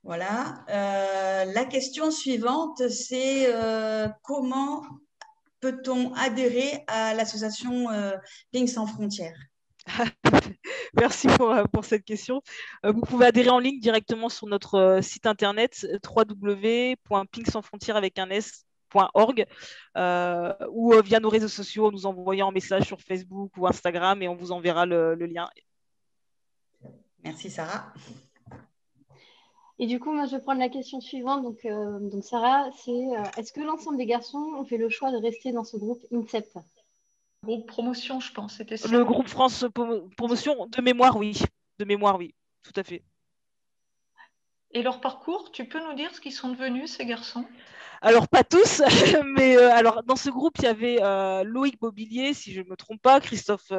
Voilà. La question suivante, c'est comment peut-on adhérer à l'association Ping Sans Frontières? Merci pour cette question. Vous pouvez adhérer en ligne directement sur notre site internet www.pingsansfrontières avec un s.org ou via nos réseaux sociaux en nous envoyant un message sur Facebook ou Instagram et on vous enverra le lien. Merci Sarah. Et du coup, moi, je vais prendre la question suivante. Donc Sarah, c'est est-ce que l'ensemble des garçons ont fait le choix de rester dans ce groupe INSEP? Groupe promotion, je pense, c'était ça. Le groupe France Promotion, de mémoire, oui. De mémoire, oui. Tout à fait. Et leur parcours, tu peux nous dire ce qu'ils sont devenus, ces garçons? Alors, pas tous, mais alors, dans ce groupe, il y avait Loïc Mobilier, si je ne me trompe pas, Christophe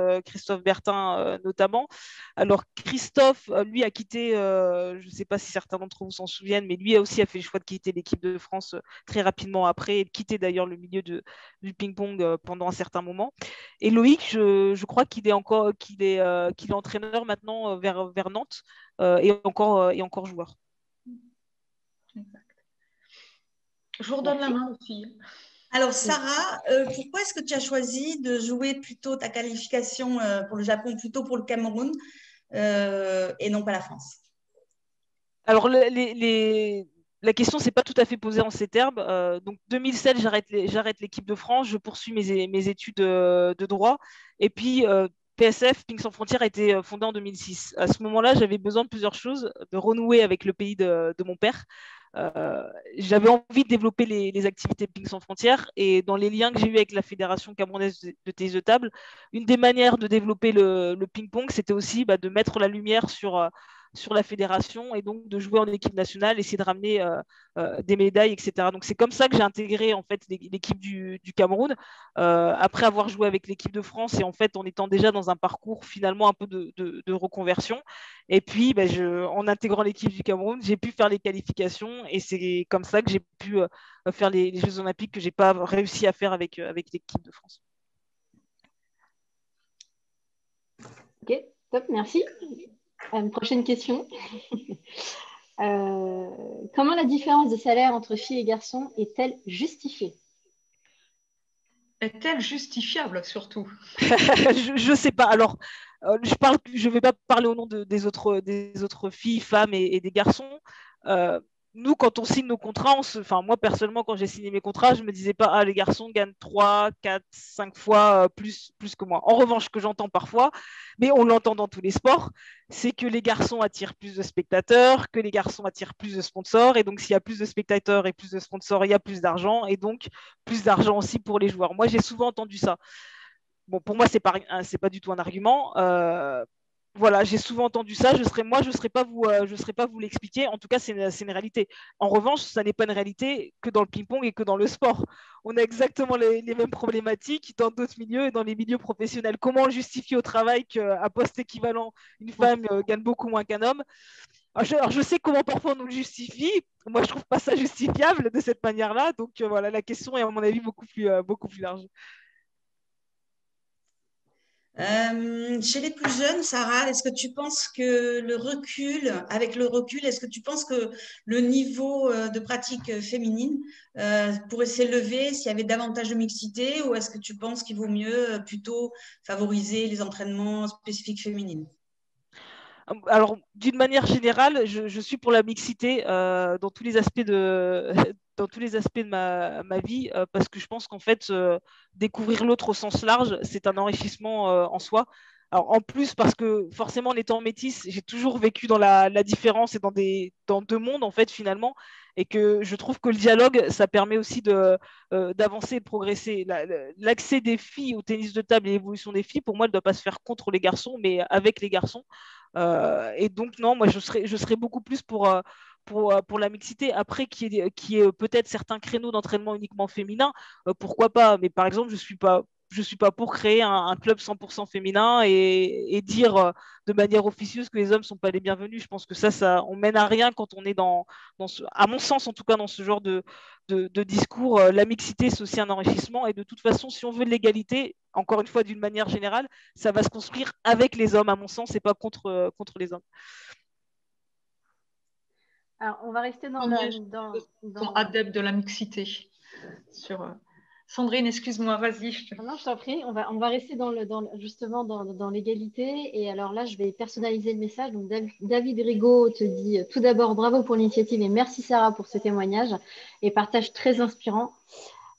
Bertin notamment. Alors, Christophe, lui, a quitté, je ne sais pas si certains d'entre vous s'en souviennent, mais lui aussi a fait le choix de quitter l'équipe de France très rapidement après, et de quitter d'ailleurs le milieu du ping-pong pendant un certain moment. Et Loïc, je crois qu'il est entraîneur maintenant vers Nantes et encore joueur. Exact. Je vous redonne la main aussi. Alors, Sarah, pourquoi est-ce que tu as choisi de jouer plutôt ta qualification pour le Japon, plutôt pour le Cameroun et non pas la France? Alors, la question ne s'est pas tout à fait posée en ces termes. Donc, 2007, j'arrête l'équipe de France, je poursuis mes études de droit. Et puis, PSF, Ping Sans Frontières, a été fondé en 2006. À ce moment-là, j'avais besoin de plusieurs choses, de renouer avec le pays de mon père. J'avais envie de développer les activités de Ping Sans Frontières, et dans les liens que j'ai eus avec la Fédération camerounaise de tennis de table, une des manières de développer le ping-pong, c'était aussi de mettre la lumière sur la fédération et donc de jouer en équipe nationale, essayer de ramener des médailles, etc. Donc c'est comme ça que j'ai intégré en fait l'équipe du Cameroun, après avoir joué avec l'équipe de France et en fait en étant déjà dans un parcours finalement un peu de reconversion. Et puis en intégrant l'équipe du Cameroun, j'ai pu faire les qualifications et c'est comme ça que j'ai pu faire les Jeux Olympiques que j'ai pas réussi à faire avec l'équipe de France. Ok, top, merci. Prochaine question. Comment la différence de salaire entre filles et garçons est-elle justifiée? Est-elle justifiable surtout? Je ne sais pas. Alors, je ne vais pas parler au nom des autres filles, femmes et des garçons. Nous, quand on signe nos contrats, moi personnellement, quand j'ai signé mes contrats, je ne me disais pas, les garçons gagnent 3, 4, 5 fois plus que moi. En revanche, ce que j'entends parfois, mais on l'entend dans tous les sports, c'est que les garçons attirent plus de spectateurs, que les garçons attirent plus de sponsors. Et donc, s'il y a plus de spectateurs et plus de sponsors, il y a plus d'argent. Et donc, plus d'argent aussi pour les joueurs. Moi, j'ai souvent entendu ça. Bon, pour moi, c'est pas du tout un argument. Voilà, j'ai souvent entendu ça. Je serais pas vous l'expliquer. En tout cas, c'est une réalité. En revanche, ça n'est pas une réalité que dans le ping-pong et que dans le sport. On a exactement les mêmes problématiques dans d'autres milieux et dans les milieux professionnels. Comment justifier au travail qu'à poste équivalent, une femme gagne beaucoup moins qu'un homme? Alors, je sais comment parfois on nous le justifie. Moi, je trouve pas ça justifiable de cette manière-là. Donc voilà, la question est à mon avis beaucoup plus large. Chez les plus jeunes, Sarah, est-ce que tu penses que avec le recul, est-ce que tu penses que le niveau de pratique féminine pourrait s'élever s'il y avait davantage de mixité, ou est-ce que tu penses qu'il vaut mieux plutôt favoriser les entraînements spécifiques féminines? Alors, d'une manière générale, je suis pour la mixité dans tous les aspects dans tous les aspects de ma vie, parce que je pense qu'en fait, découvrir l'autre au sens large, c'est un enrichissement en soi. Alors, en plus, parce que forcément, en étant métisse, j'ai toujours vécu dans la différence et dans deux mondes, en fait, finalement, et que je trouve que le dialogue, ça permet aussi d'avancer et de progresser. L'accès des filles au tennis de table et l'évolution des filles, pour moi, elle ne doit pas se faire contre les garçons, mais avec les garçons. Et donc, non, moi, je serais beaucoup plus pour la mixité. Après, qui est peut-être certains créneaux d'entraînement uniquement féminin, pourquoi pas? Mais par exemple, je suis pas pour créer un club 100% féminin et dire de manière officieuse que les hommes sont pas les bienvenus. Je pense que ça on mène à rien quand on est à mon sens en tout cas, dans ce genre de discours. La mixité, c'est aussi un enrichissement. Et de toute façon, si on veut de l'égalité, encore une fois, d'une manière générale, ça va se construire avec les hommes, à mon sens, et pas contre les hommes. Alors, on va rester dans adepte de la mixité. Sandrine, excuse-moi, vas-y. Non, je t'en prie. On va rester justement dans l'égalité. Et alors là, je vais personnaliser le message. Donc, David Rigaud te dit tout d'abord bravo pour l'initiative et merci Sarah pour ce témoignage et partage très inspirant.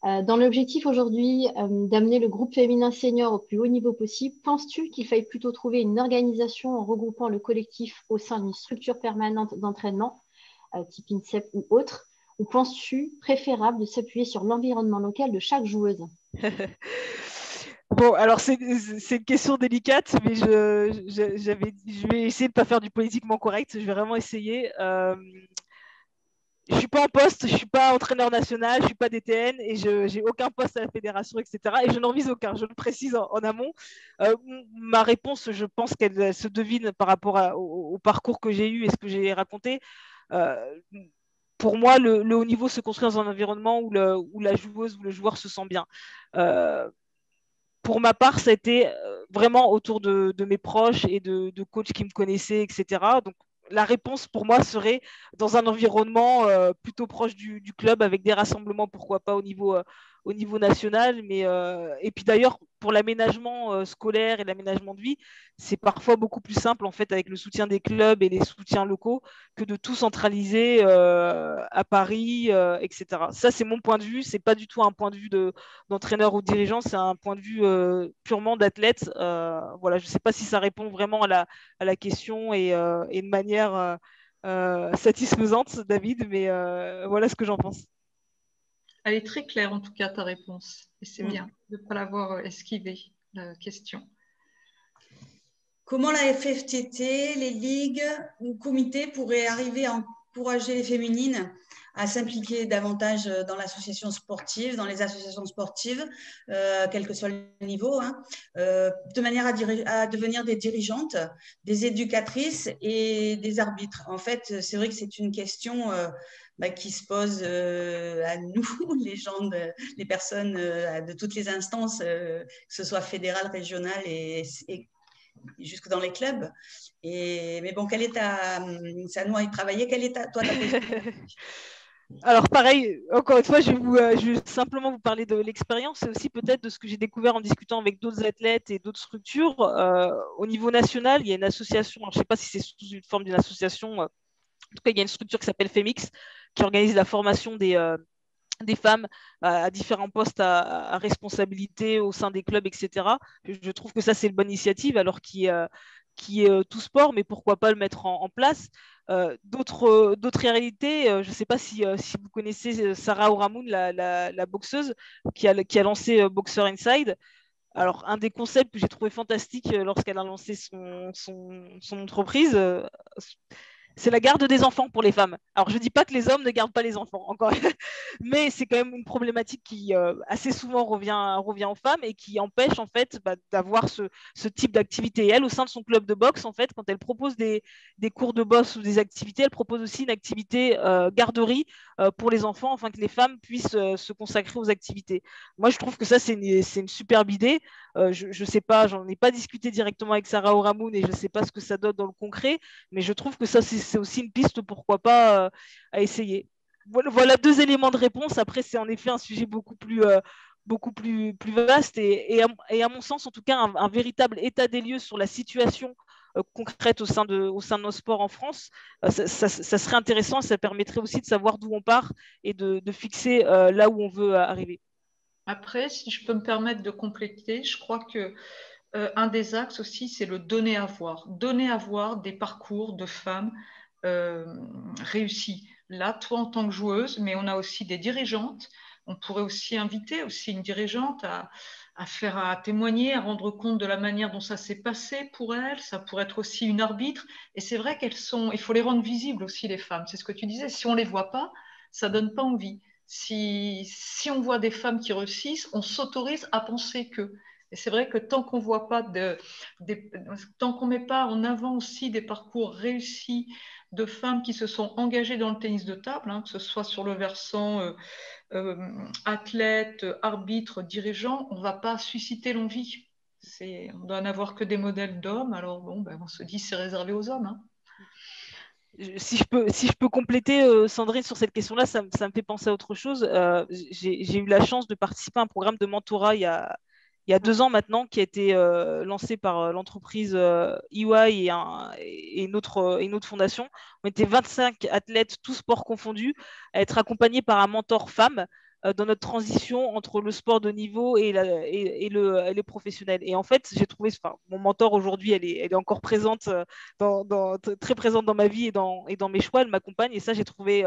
Dans l'objectif aujourd'hui d'amener le groupe féminin senior au plus haut niveau possible, penses-tu qu'il faille plutôt trouver une organisation en regroupant le collectif au sein d'une structure permanente d'entraînement, type INSEP ou autre, ou penses-tu préférable de s'appuyer sur l'environnement local de chaque joueuse? Bon, alors c'est une question délicate, mais je vais essayer de ne pas faire du politiquement correct. Je vais vraiment essayer. je suis pas en poste, je suis pas entraîneur national, je suis pas DTN et je j'ai aucun poste à la fédération, etc. Et je n'en vise aucun, je le précise en amont. Euh, Ma réponse, je pense qu'elle se devine par rapport au parcours que j'ai eu et ce que j'ai raconté. Euh, pour moi, le haut niveau se construit dans un environnement où la joueuse ou le joueur se sent bien. Euh, pour ma part, ça a été vraiment autour de mes proches et de coachs qui me connaissaient, etc. Donc, la réponse pour moi serait dans un environnement plutôt proche du club, avec des rassemblements, pourquoi pas au niveau national. Et puis d'ailleurs, pour l'aménagement scolaire et l'aménagement de vie, c'est parfois beaucoup plus simple en fait avec le soutien des clubs et les soutiens locaux que de tout centraliser à Paris, etc. Ça, c'est mon point de vue. C'est pas du tout un point de vue d'entraîneur ou de dirigeant, c'est un point de vue purement d'athlète. Voilà, je ne sais pas si ça répond vraiment à la question et de manière satisfaisante, David, mais voilà ce que j'en pense. Elle est très claire, en tout cas, ta réponse. Et c'est bien de ne pas l'avoir esquivé, la question. Comment la FFTT, les ligues ou comités pourraient arriver à encourager les féminines à s'impliquer davantage dans l'association sportive, dans les associations sportives, quel que soit le niveau, de manière à devenir des dirigeantes, des éducatrices et des arbitres. En fait, c'est vrai que c'est une question qui se pose à nous, les personnes de toutes les instances, que ce soit fédérale, régionale et jusque dans les clubs. Mais bon, c'est à nous à y travailler. Quelle est toi ta position? Alors pareil, encore une fois, je vais simplement vous parler de l'expérience et aussi peut-être de ce que j'ai découvert en discutant avec d'autres athlètes et d'autres structures. Au niveau national, il y a une association, alors, je ne sais pas si c'est sous une forme d'une association, en tout cas il y a une structure qui s'appelle Femix, qui organise la formation des femmes à différents postes à responsabilité au sein des clubs, etc. Je trouve que ça, c'est une bonne initiative, alors qui est tout sport, mais pourquoi pas le mettre en place. D'autres réalités, je ne sais pas si vous connaissez Sarah Oramune, la boxeuse, qui a lancé Boxer Inside. Alors, un des concepts que j'ai trouvé fantastique lorsqu'elle a lancé son entreprise, c'est la garde des enfants pour les femmes. Alors, je ne dis pas que les hommes ne gardent pas les enfants, encore, mais c'est quand même une problématique qui assez souvent revient aux femmes et qui empêche en fait d'avoir ce type d'activité. Et elle, au sein de son club de boxe, en fait, quand elle propose des cours de boxe ou des activités, elle propose aussi une activité garderie pour les enfants, afin que les femmes puissent se consacrer aux activités. Moi, je trouve que ça, c'est une superbe idée. Je ne sais pas, j'en ai pas discuté directement avec Sarah Oramoun et je ne sais pas ce que ça donne dans le concret, mais je trouve que ça, c'est aussi une piste, pourquoi pas, à essayer. Voilà deux éléments de réponse. Après, c'est en effet un sujet beaucoup plus vaste et à mon sens, en tout cas, un véritable état des lieux sur la situation concrète au sein de nos sports en France. Ça serait intéressant et ça permettrait aussi de savoir d'où on part et de fixer là où on veut arriver. Après, si je peux me permettre de compléter, je crois que un des axes aussi, c'est le donner à voir. Donner à voir des parcours de femmes réussies. Là, toi en tant que joueuse, mais on a aussi des dirigeantes. On pourrait aussi inviter aussi une dirigeante à témoigner, à rendre compte de la manière dont ça s'est passé pour elle. Ça pourrait être aussi une arbitre. Et c'est vrai il faut les rendre visibles aussi, les femmes. C'est ce que tu disais. Si on ne les voit pas, ça ne donne pas envie. Si on voit des femmes qui réussissent, on s'autorise à penser que. Et c'est vrai que tant qu'on voit pas tant qu'on met pas en avant aussi des parcours réussis de femmes qui se sont engagées dans le tennis de table, que ce soit sur le versant athlète, arbitre, dirigeant, on va pas susciter l'envie. On doit n'avoir que des modèles d'hommes, alors bon, on se dit c'est réservé aux hommes. Si je peux compléter, Sandrine, sur cette question-là, ça me fait penser à autre chose. J'ai eu la chance de participer à un programme de mentorat il y a 2 ans maintenant, qui a été lancé par l'entreprise EY et une autre fondation. On était 25 athlètes, tous sports confondus, à être accompagnés par un mentor femme dans notre transition entre le sport de niveau et les professionnels. Et en fait, j'ai trouvé, mon mentor aujourd'hui, elle est encore présente, très présente dans ma vie et dans mes choix. Elle m'accompagne et ça, j'ai trouvé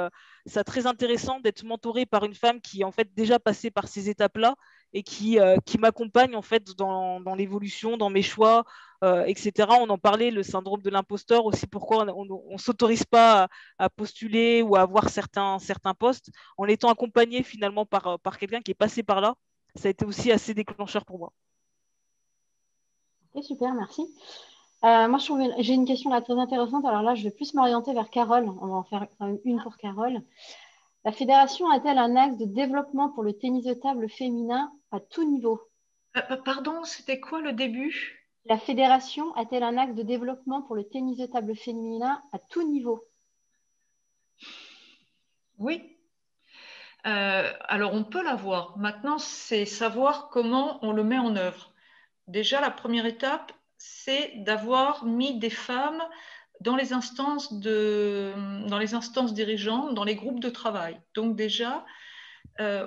ça très intéressant d'être mentorée par une femme qui, en fait, déjà passée par ces étapes-là et qui m'accompagne en fait dans l'évolution, dans mes choix, etc. On en parlait, le syndrome de l'imposteur aussi, pourquoi on ne s'autorise pas à postuler ou à avoir certains postes, en étant accompagné finalement par quelqu'un qui est passé par là. Ça a été aussi assez déclencheur pour moi. Ok, super, merci. Moi, j'ai une question là très intéressante. Alors là, je vais plus m'orienter vers Carole. On va en faire une pour Carole. La fédération a-t-elle un axe de développement pour le tennis de table féminin à tout niveau? Pardon, c'était quoi le début? La fédération a-t-elle un axe de développement pour le tennis de table féminin à tout niveau? Oui. Alors, on peut l'avoir. Maintenant, c'est savoir comment on le met en œuvre. Déjà, la première étape, c'est d'avoir mis des femmes dans les instances dirigeantes, dans les groupes de travail. Donc déjà,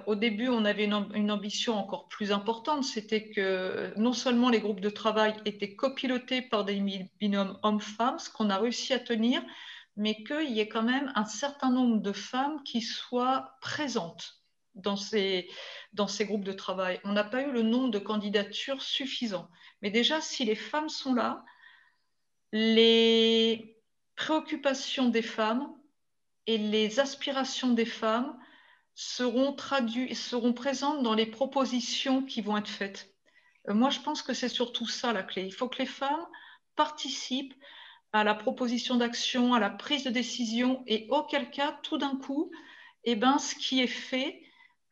au début, on avait une ambition encore plus importante, c'était que non seulement les groupes de travail étaient copilotés par des binômes hommes-femmes, ce qu'on a réussi à tenir, mais qu'il y ait quand même un certain nombre de femmes qui soient présentes dans ces groupes de travail. On n'a pas eu le nombre de candidatures suffisant. Mais déjà, si les femmes sont là, les préoccupations des femmes et les aspirations des femmes seront présentes dans les propositions qui vont être faites. Moi, je pense que c'est surtout ça la clé. Il faut que les femmes participent à la proposition d'action, à la prise de décision, et auquel cas, tout d'un coup, ce qui est fait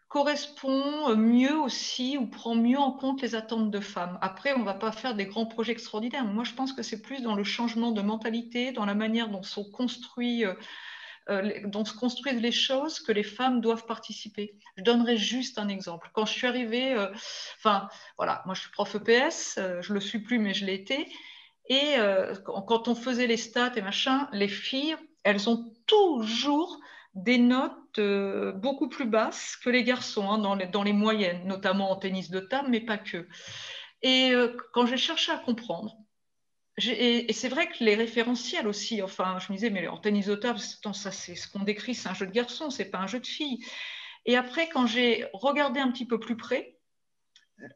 correspond mieux aussi ou prend mieux en compte les attentes de femmes. Après, on ne va pas faire des grands projets extraordinaires. Moi, je pense que c'est plus dans le changement de mentalité, dans la manière dont se construisent les choses, que les femmes doivent participer. Je donnerai juste un exemple. Quand je suis arrivée, voilà, moi je suis prof EPS, je le suis plus, mais je l'ai été. Et quand on faisait les stats et machin, les filles, elles ont toujours des notes beaucoup plus basses que les garçons, hein, dans les moyennes, notamment en tennis de table, mais pas que. Et quand j'ai cherché à comprendre, et c'est vrai que les référentiels aussi, enfin, je me disais, mais en tennis de table, ça, c'est ce qu'on décrit, c'est un jeu de garçon, c'est pas un jeu de filles. Et après, quand j'ai regardé un petit peu plus près,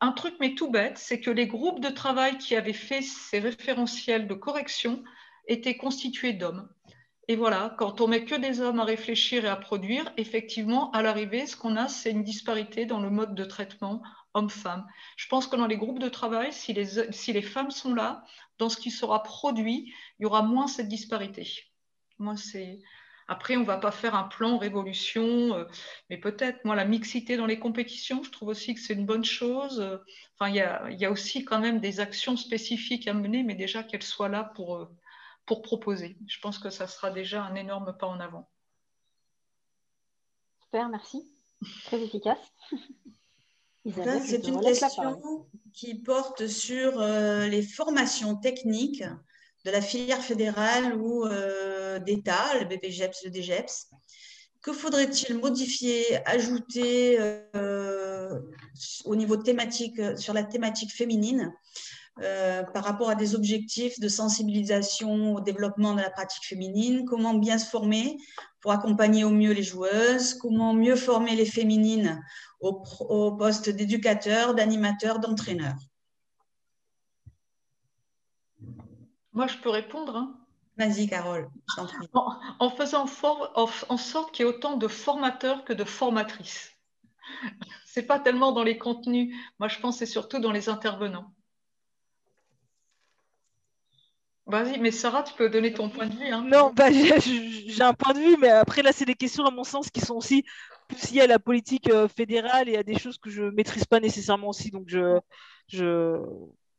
un truc mais tout bête, c'est que les groupes de travail qui avaient fait ces référentiels de correction étaient constitués d'hommes. Et voilà, quand on met que des hommes à réfléchir et à produire, effectivement, à l'arrivée, ce qu'on a, c'est une disparité dans le mode de traitement homme-femme. Je pense que dans les groupes de travail, si les femmes sont là, dans ce qui sera produit, il y aura moins cette disparité. Moi, c'est... Après, on ne va pas faire un plan révolution, mais peut-être, moi, la mixité dans les compétitions, je trouve aussi que c'est une bonne chose. Enfin, il y a aussi quand même des actions spécifiques à mener, mais déjà qu'elles soient là pour proposer. Je pense que ça sera déjà un énorme pas en avant. Super, merci. Très efficace. Isabelle, c'est une question qui porte sur les formations techniques de la filière fédérale ou d'État, le BPGEPS, le DGEPS. Que faudrait-il modifier, ajouter au niveau thématique, sur la thématique féminine par rapport à des objectifs de sensibilisation au développement de la pratique féminine? Comment bien se former pour accompagner au mieux les joueuses? Comment mieux former les féminines au poste d'éducateur, d'animateur, d'entraîneur? Moi, je peux répondre, hein. Vas-y, Carole, je t'en prie. En faisant en sorte qu'il y ait autant de formateurs que de formatrices. Ce n'est pas tellement dans les contenus. Moi, je pense que c'est surtout dans les intervenants. Vas-y, mais Sarah, tu peux donner ton point de vue. Hein. Non, j'ai un point de vue, mais après, là, c'est des questions, à mon sens, qui sont aussi plus liées à la politique fédérale et à des choses que je ne maîtrise pas nécessairement aussi. Donc,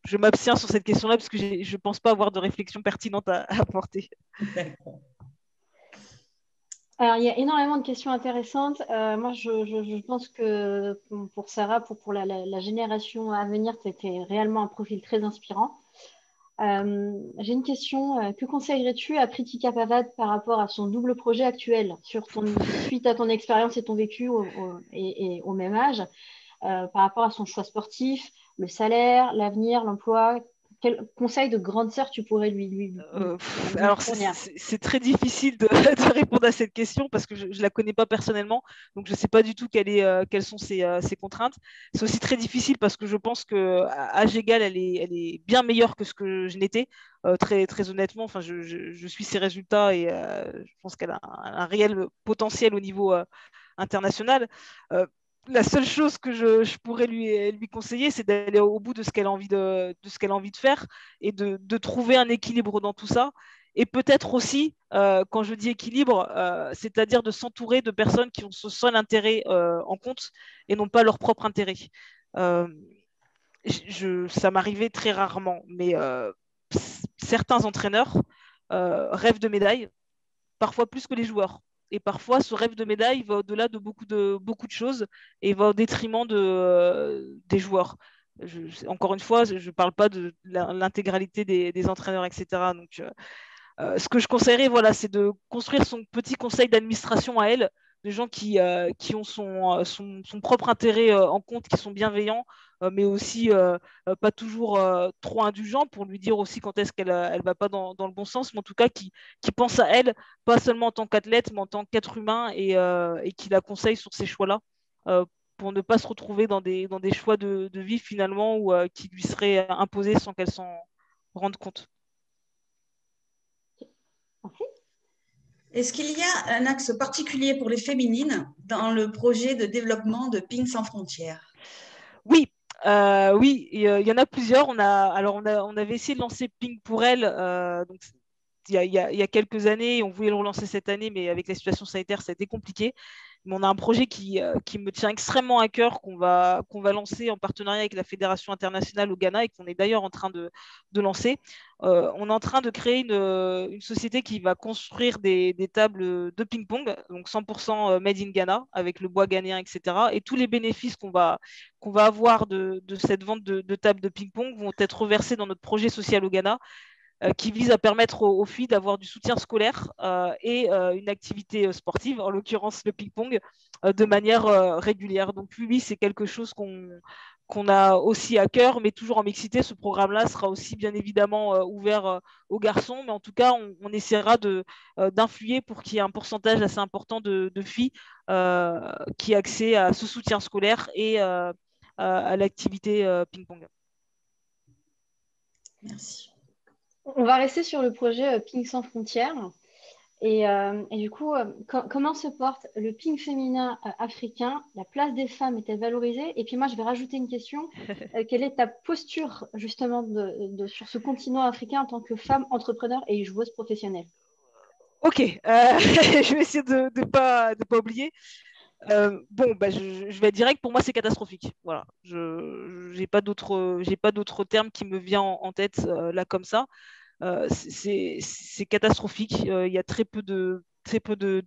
je m'abstiens sur cette question-là parce que je ne pense pas avoir de réflexion pertinente à apporter. Alors, il y a énormément de questions intéressantes. Moi, je pense que pour Sarah, pour la génération à venir, tu étais réellement un profil très inspirant. J'ai une question. Que conseillerais-tu à Pritika Pavad par rapport à son double projet actuel suite à ton expérience et ton vécu et au même âge, par rapport à son choix sportif, le salaire, l'avenir, l'emploi? quel conseil de grande sœur tu pourrais lui alors, fournir? c'est très difficile de répondre à cette question parce que je ne la connais pas personnellement, donc je ne sais pas du tout quelles sont ses contraintes. C'est aussi très difficile parce que je pense qu'à âge égal, elle est bien meilleure que ce que je n'étais, très, très honnêtement. Enfin, je suis ses résultats et je pense qu'elle a un réel potentiel au niveau international. La seule chose que je pourrais lui conseiller, c'est d'aller au bout de ce qu'elle a envie de faire et de trouver un équilibre dans tout ça. Et peut-être aussi, quand je dis équilibre, c'est-à-dire de s'entourer de personnes qui ont ce seul intérêt en compte et non pas leur propre intérêt. Ça m'arrivait très rarement, mais certains entraîneurs rêvent de médailles, parfois plus que les joueurs. Et parfois, ce rêve de médaille va au-delà de beaucoup de choses et va au détriment des joueurs. Encore une fois, je ne parle pas de l'intégralité des entraîneurs, etc. Donc, ce que je conseillerais, voilà, c'est de construire son petit conseil d'administration à elle, de gens qui ont son propre intérêt en compte, qui sont bienveillants, mais aussi pas toujours trop indulgents pour lui dire aussi quand est-ce qu'elle elle va pas dans le bon sens, mais en tout cas qui pense à elle, pas seulement en tant qu'athlète, mais en tant qu'être humain et qui la conseille sur ces choix-là. Pour ne pas se retrouver dans des choix de vie finalement ou qui lui seraient imposés sans qu'elle s'en rende compte. Est-ce qu'il y a un axe particulier pour les féminines dans le projet de développement de Ping Sans Frontières? Oui, oui, il y en a plusieurs. On avait essayé de lancer Ping pour elle donc, il y a quelques années. On voulait le relancer cette année, mais avec la situation sanitaire, ça a été compliqué. Mais on a un projet qui me tient extrêmement à cœur, qu'on va lancer en partenariat avec la Fédération internationale au Ghana et qu'on est d'ailleurs en train de lancer. On est en train de créer une société qui va construire des tables de ping-pong, donc 100% made in Ghana, avec le bois ghanéen, etc. Et tous les bénéfices qu'on va avoir de cette vente de tables de ping-pong vont être reversés dans notre projet social au Ghana, qui vise à permettre aux filles d'avoir du soutien scolaire et une activité sportive, en l'occurrence le ping-pong, de manière régulière. Donc oui, c'est quelque chose qu'on a aussi à cœur, mais toujours en mixité. Ce programme-là sera aussi bien évidemment ouvert aux garçons, mais en tout cas, on essaiera d'influer pour qu'il y ait un pourcentage assez important de filles qui aient accès à ce soutien scolaire et à l'activité ping-pong. Merci. On va rester sur le projet Ping Sans Frontières. Et du coup, comment se porte le ping féminin africain? La place des femmes est-elle valorisée? Et puis moi, je vais rajouter une question. Quelle est ta posture justement sur ce continent africain en tant que femme entrepreneur et joueuse professionnelle? Ok, je vais essayer de ne pas oublier. Bon, bah, je vais être direct. Pour moi, c'est catastrophique. Voilà, je n'ai pas d'autres termes qui me viennent en tête là comme ça. C'est catastrophique. Il y a très peu de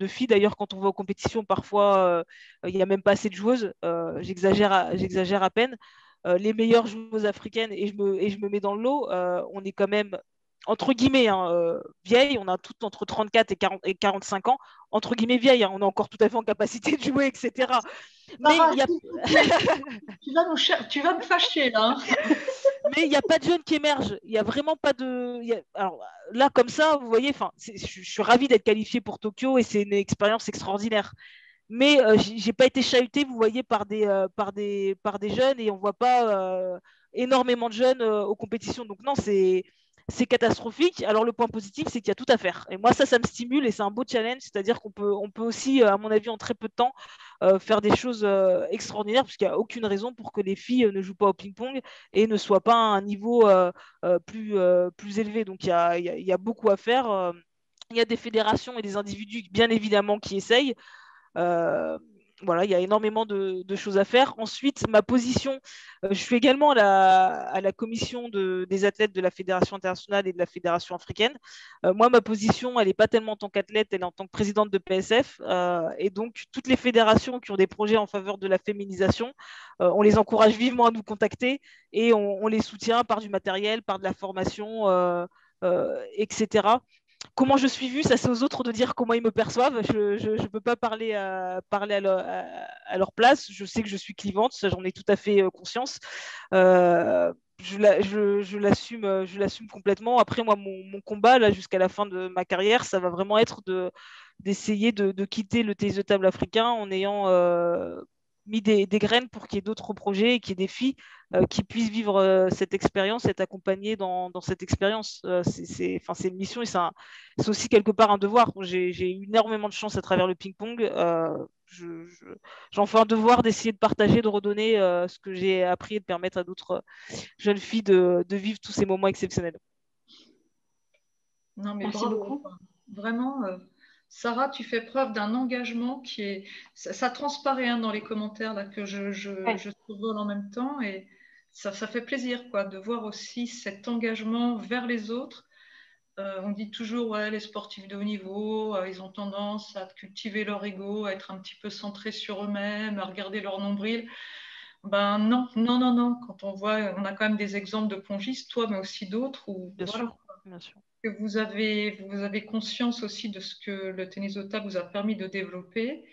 filles. D'ailleurs, quand on va aux compétitions, parfois, il n'y a même pas assez de joueuses. J'exagère à peine. Les meilleures joueuses africaines, et je me mets dans le lot, on est quand même, entre guillemets, vieilles. On a toutes entre 34 et 45 ans. Entre guillemets, vieilles. Hein, on est encore tout à fait en capacité de jouer, etc. Mais Sarah, il y a... tu vas me fâcher là. Mais il n'y a pas de jeunes qui émergent. Il n'y a vraiment pas de. Alors là, comme ça, vous voyez, je suis ravie d'être qualifiée pour Tokyo et c'est une expérience extraordinaire. Mais j'ai pas été chahutée, vous voyez, par des jeunes et on voit pas énormément de jeunes aux compétitions. Donc non, c'est catastrophique. Alors le point positif, c'est qu'il y a tout à faire. Et moi, ça me stimule et c'est un beau challenge. C'est-à-dire qu'on peut aussi, à mon avis, en très peu de temps, faire des choses extraordinaires, parce qu'il n'y a aucune raison pour que les filles ne jouent pas au ping-pong et ne soient pas à un niveau plus élevé. Donc il y a beaucoup à faire. Il y a des fédérations et des individus, bien évidemment, qui essayent. Voilà, il y a énormément de choses à faire. Ensuite, ma position, je suis également à la commission des athlètes de la Fédération internationale et de la Fédération africaine. Moi, ma position, elle n'est pas tellement en tant qu'athlète, elle est en tant que présidente de PSF. Et donc, toutes les fédérations qui ont des projets en faveur de la féminisation, on les encourage vivement à nous contacter et on les soutient par du matériel, par de la formation, etc. Comment je suis vue, ça c'est aux autres de dire comment ils me perçoivent. Je ne peux pas parler à leur place. Je sais que je suis clivante, ça j'en ai tout à fait conscience. je l'assume complètement. Après, moi, mon combat, là, jusqu'à la fin de ma carrière, ça va vraiment être d'essayer de quitter le tennis de table africain en ayant mis des graines pour qu'il y ait d'autres projets et qu'il y ait des filles qui puissent vivre cette expérience, être accompagnées dans cette expérience. C'est une mission et c'est aussi quelque part un devoir. J'ai eu énormément de chance à travers le ping-pong. J'en fais un devoir d'essayer de partager, de redonner ce que j'ai appris et de permettre à d'autres jeunes filles de vivre tous ces moments exceptionnels. Non, mais Merci bravo. beaucoup. Vraiment, Sarah, tu fais preuve d'un engagement qui est. Ça transparaît dans les commentaires là, que je survole en même temps. Et ça fait plaisir quoi, de voir aussi cet engagement vers les autres. On dit toujours, ouais, les sportifs de haut niveau, ils ont tendance à cultiver leur ego, à être un petit peu centrés sur eux-mêmes, à regarder leur nombril. Ben non, non, non, non. Quand on voit, on a quand même des exemples de pongistes, toi, mais aussi d'autres, où Bien voilà, sûr, bien sûr. que vous avez conscience aussi de ce que le tennis de table vous a permis de développer,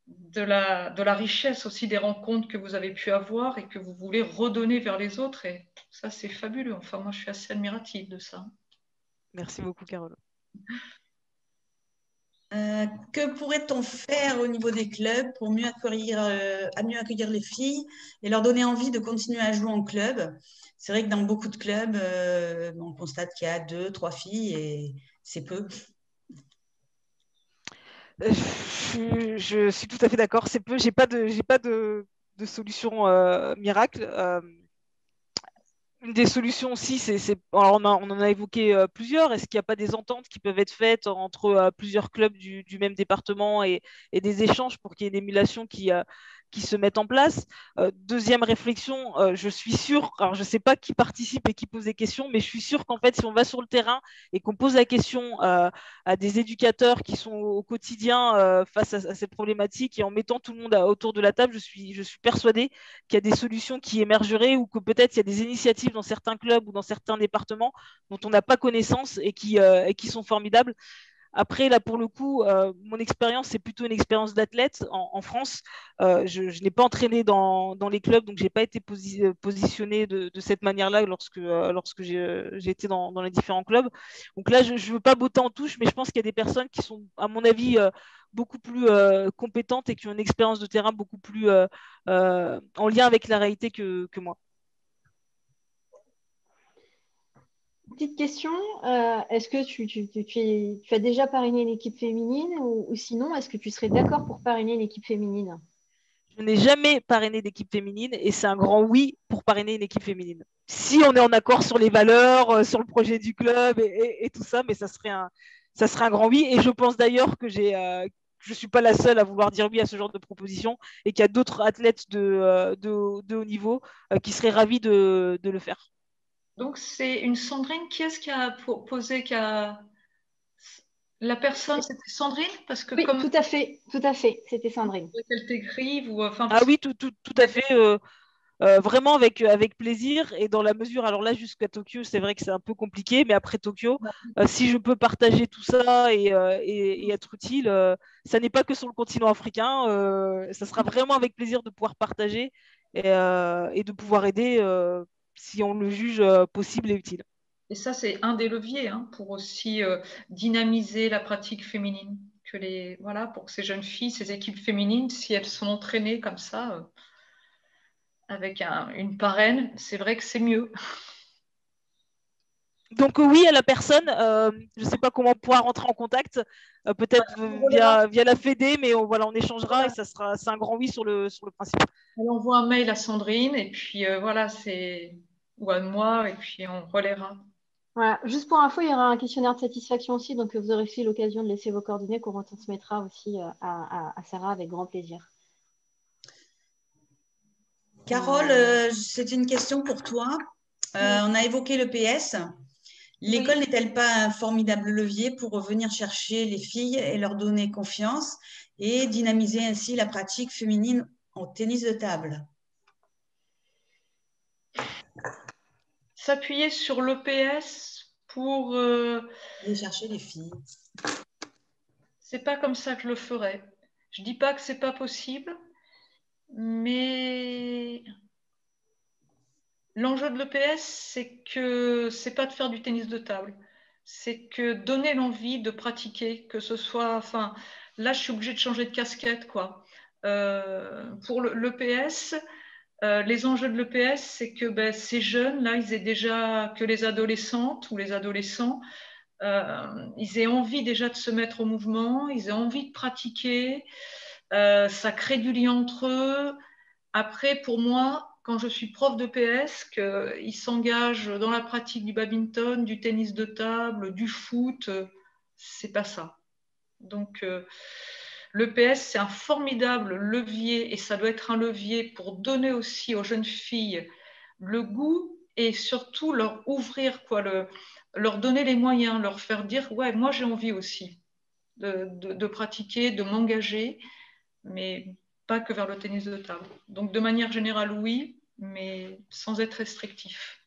de la richesse aussi des rencontres que vous avez pu avoir et que vous voulez redonner vers les autres. Et ça, c'est fabuleux. Enfin, moi, je suis assez admirative de ça. Merci beaucoup, Carole. Que pourrait-on faire au niveau des clubs pour mieux accueillir les filles et leur donner envie de continuer à jouer en club? C'est vrai que dans beaucoup de clubs, on constate qu'il y a 2, 3 filles et c'est peu. Je suis tout à fait d'accord. C'est peu. J'ai pas de solution miracle. Une des solutions aussi, alors on en a évoqué plusieurs. Est-ce qu'il n'y a pas des ententes qui peuvent être faites entre plusieurs clubs du même département et des échanges pour qu'il y ait une émulation qui se mettent en place? Deuxième réflexion, je suis sûre, alors je ne sais pas qui participe et qui pose des questions, mais je suis sûre qu'en fait, si on va sur le terrain et qu'on pose la question à des éducateurs qui sont au quotidien face à cette problématique et en mettant tout le monde autour de la table, je suis persuadée qu'il y a des solutions qui émergeraient ou que peut-être il y a des initiatives dans certains clubs ou dans certains départements dont on n'a pas connaissance et qui sont formidables. Après, là, pour le coup, mon expérience, c'est plutôt une expérience d'athlète en France. Je n'ai pas entraîné dans les clubs, donc je n'ai pas été positionné de cette manière-là lorsque j'ai été dans les différents clubs. Donc là, je ne veux pas botter en touche, mais je pense qu'il y a des personnes qui sont, à mon avis, beaucoup plus compétentes et qui ont une expérience de terrain beaucoup plus en lien avec la réalité que moi. Petite question, est-ce que tu as déjà parrainé une équipe féminine ou sinon, est-ce que tu serais d'accord pour parrainer une équipe féminine? Je n'ai jamais parrainé d'équipe féminine et c'est un grand oui pour parrainer une équipe féminine. Si on est en accord sur les valeurs, sur le projet du club et tout ça, mais ça serait un grand oui. Et je pense d'ailleurs que je ne suis pas la seule à vouloir dire oui à ce genre de proposition et qu'il y a d'autres athlètes de haut niveau qui seraient ravis de le faire. Donc, c'est une Sandrine. Qui est-ce qui a posé, La personne, c'était Sandrine? Parce que Oui, comme tout à fait, c'était Sandrine. qu'elle t'écrive, ou enfin, Ah oui, tout à fait. Vraiment avec plaisir et dans la mesure, alors là jusqu'à Tokyo, c'est vrai que c'est un peu compliqué, mais après Tokyo, si je peux partager tout ça et être utile, ça n'est pas que sur le continent africain, ça sera vraiment avec plaisir de pouvoir partager et de pouvoir aider si on le juge possible et utile. et ça, c'est un des leviers pour aussi dynamiser la pratique féminine. Voilà, pour que ces jeunes filles, ces équipes féminines, si elles sont entraînées comme ça, avec une parraine, c'est vrai que c'est mieux. Donc oui à la personne, je ne sais pas comment on pourra rentrer en contact, peut-être via la Fédé, mais voilà, on échangera et c'est un grand oui sur le principe. On envoie un mail à Sandrine et puis voilà, ou à moi et puis on relaiera. Voilà. Juste pour info, il y aura un questionnaire de satisfaction aussi, donc vous aurez aussi l'occasion de laisser vos coordonnées qu'on retransmettra aussi à Sarah avec grand plaisir. Carole, c'est une question pour toi. On a évoqué le PS. L'école n'est-elle pas un formidable levier pour venir chercher les filles et leur donner confiance et dynamiser ainsi la pratique féminine en tennis de table? S'appuyer sur l'EPS pour... aller chercher les filles. C'est pas comme ça que je le ferais. Je dis pas que c'est pas possible, mais L'enjeu de l'EPS, c'est que c'est pas de faire du tennis de table. C'est que donner l'envie de pratiquer, que ce soit, enfin, là, je suis obligée de changer de casquette, quoi. Pour l'EPS, les enjeux de l'EPS, c'est que ben, ces jeunes, là, ils aient déjà, que les adolescentes ou les adolescents, ils aient envie déjà de se mettre au mouvement, ils aient envie de pratiquer, ça crée du lien entre eux. Après, pour moi, quand je suis prof de PS, qu'ils s'engagent dans la pratique du badminton, du tennis de table, du foot, c'est pas ça. Donc, le PS, c'est un formidable levier et ça doit être un levier pour donner aussi aux jeunes filles le goût et surtout leur ouvrir, quoi, leur donner les moyens, leur faire dire, ouais, moi j'ai envie aussi de pratiquer, de m'engager, mais pas que vers le tennis de table. Donc de manière générale, oui, mais sans être restrictif.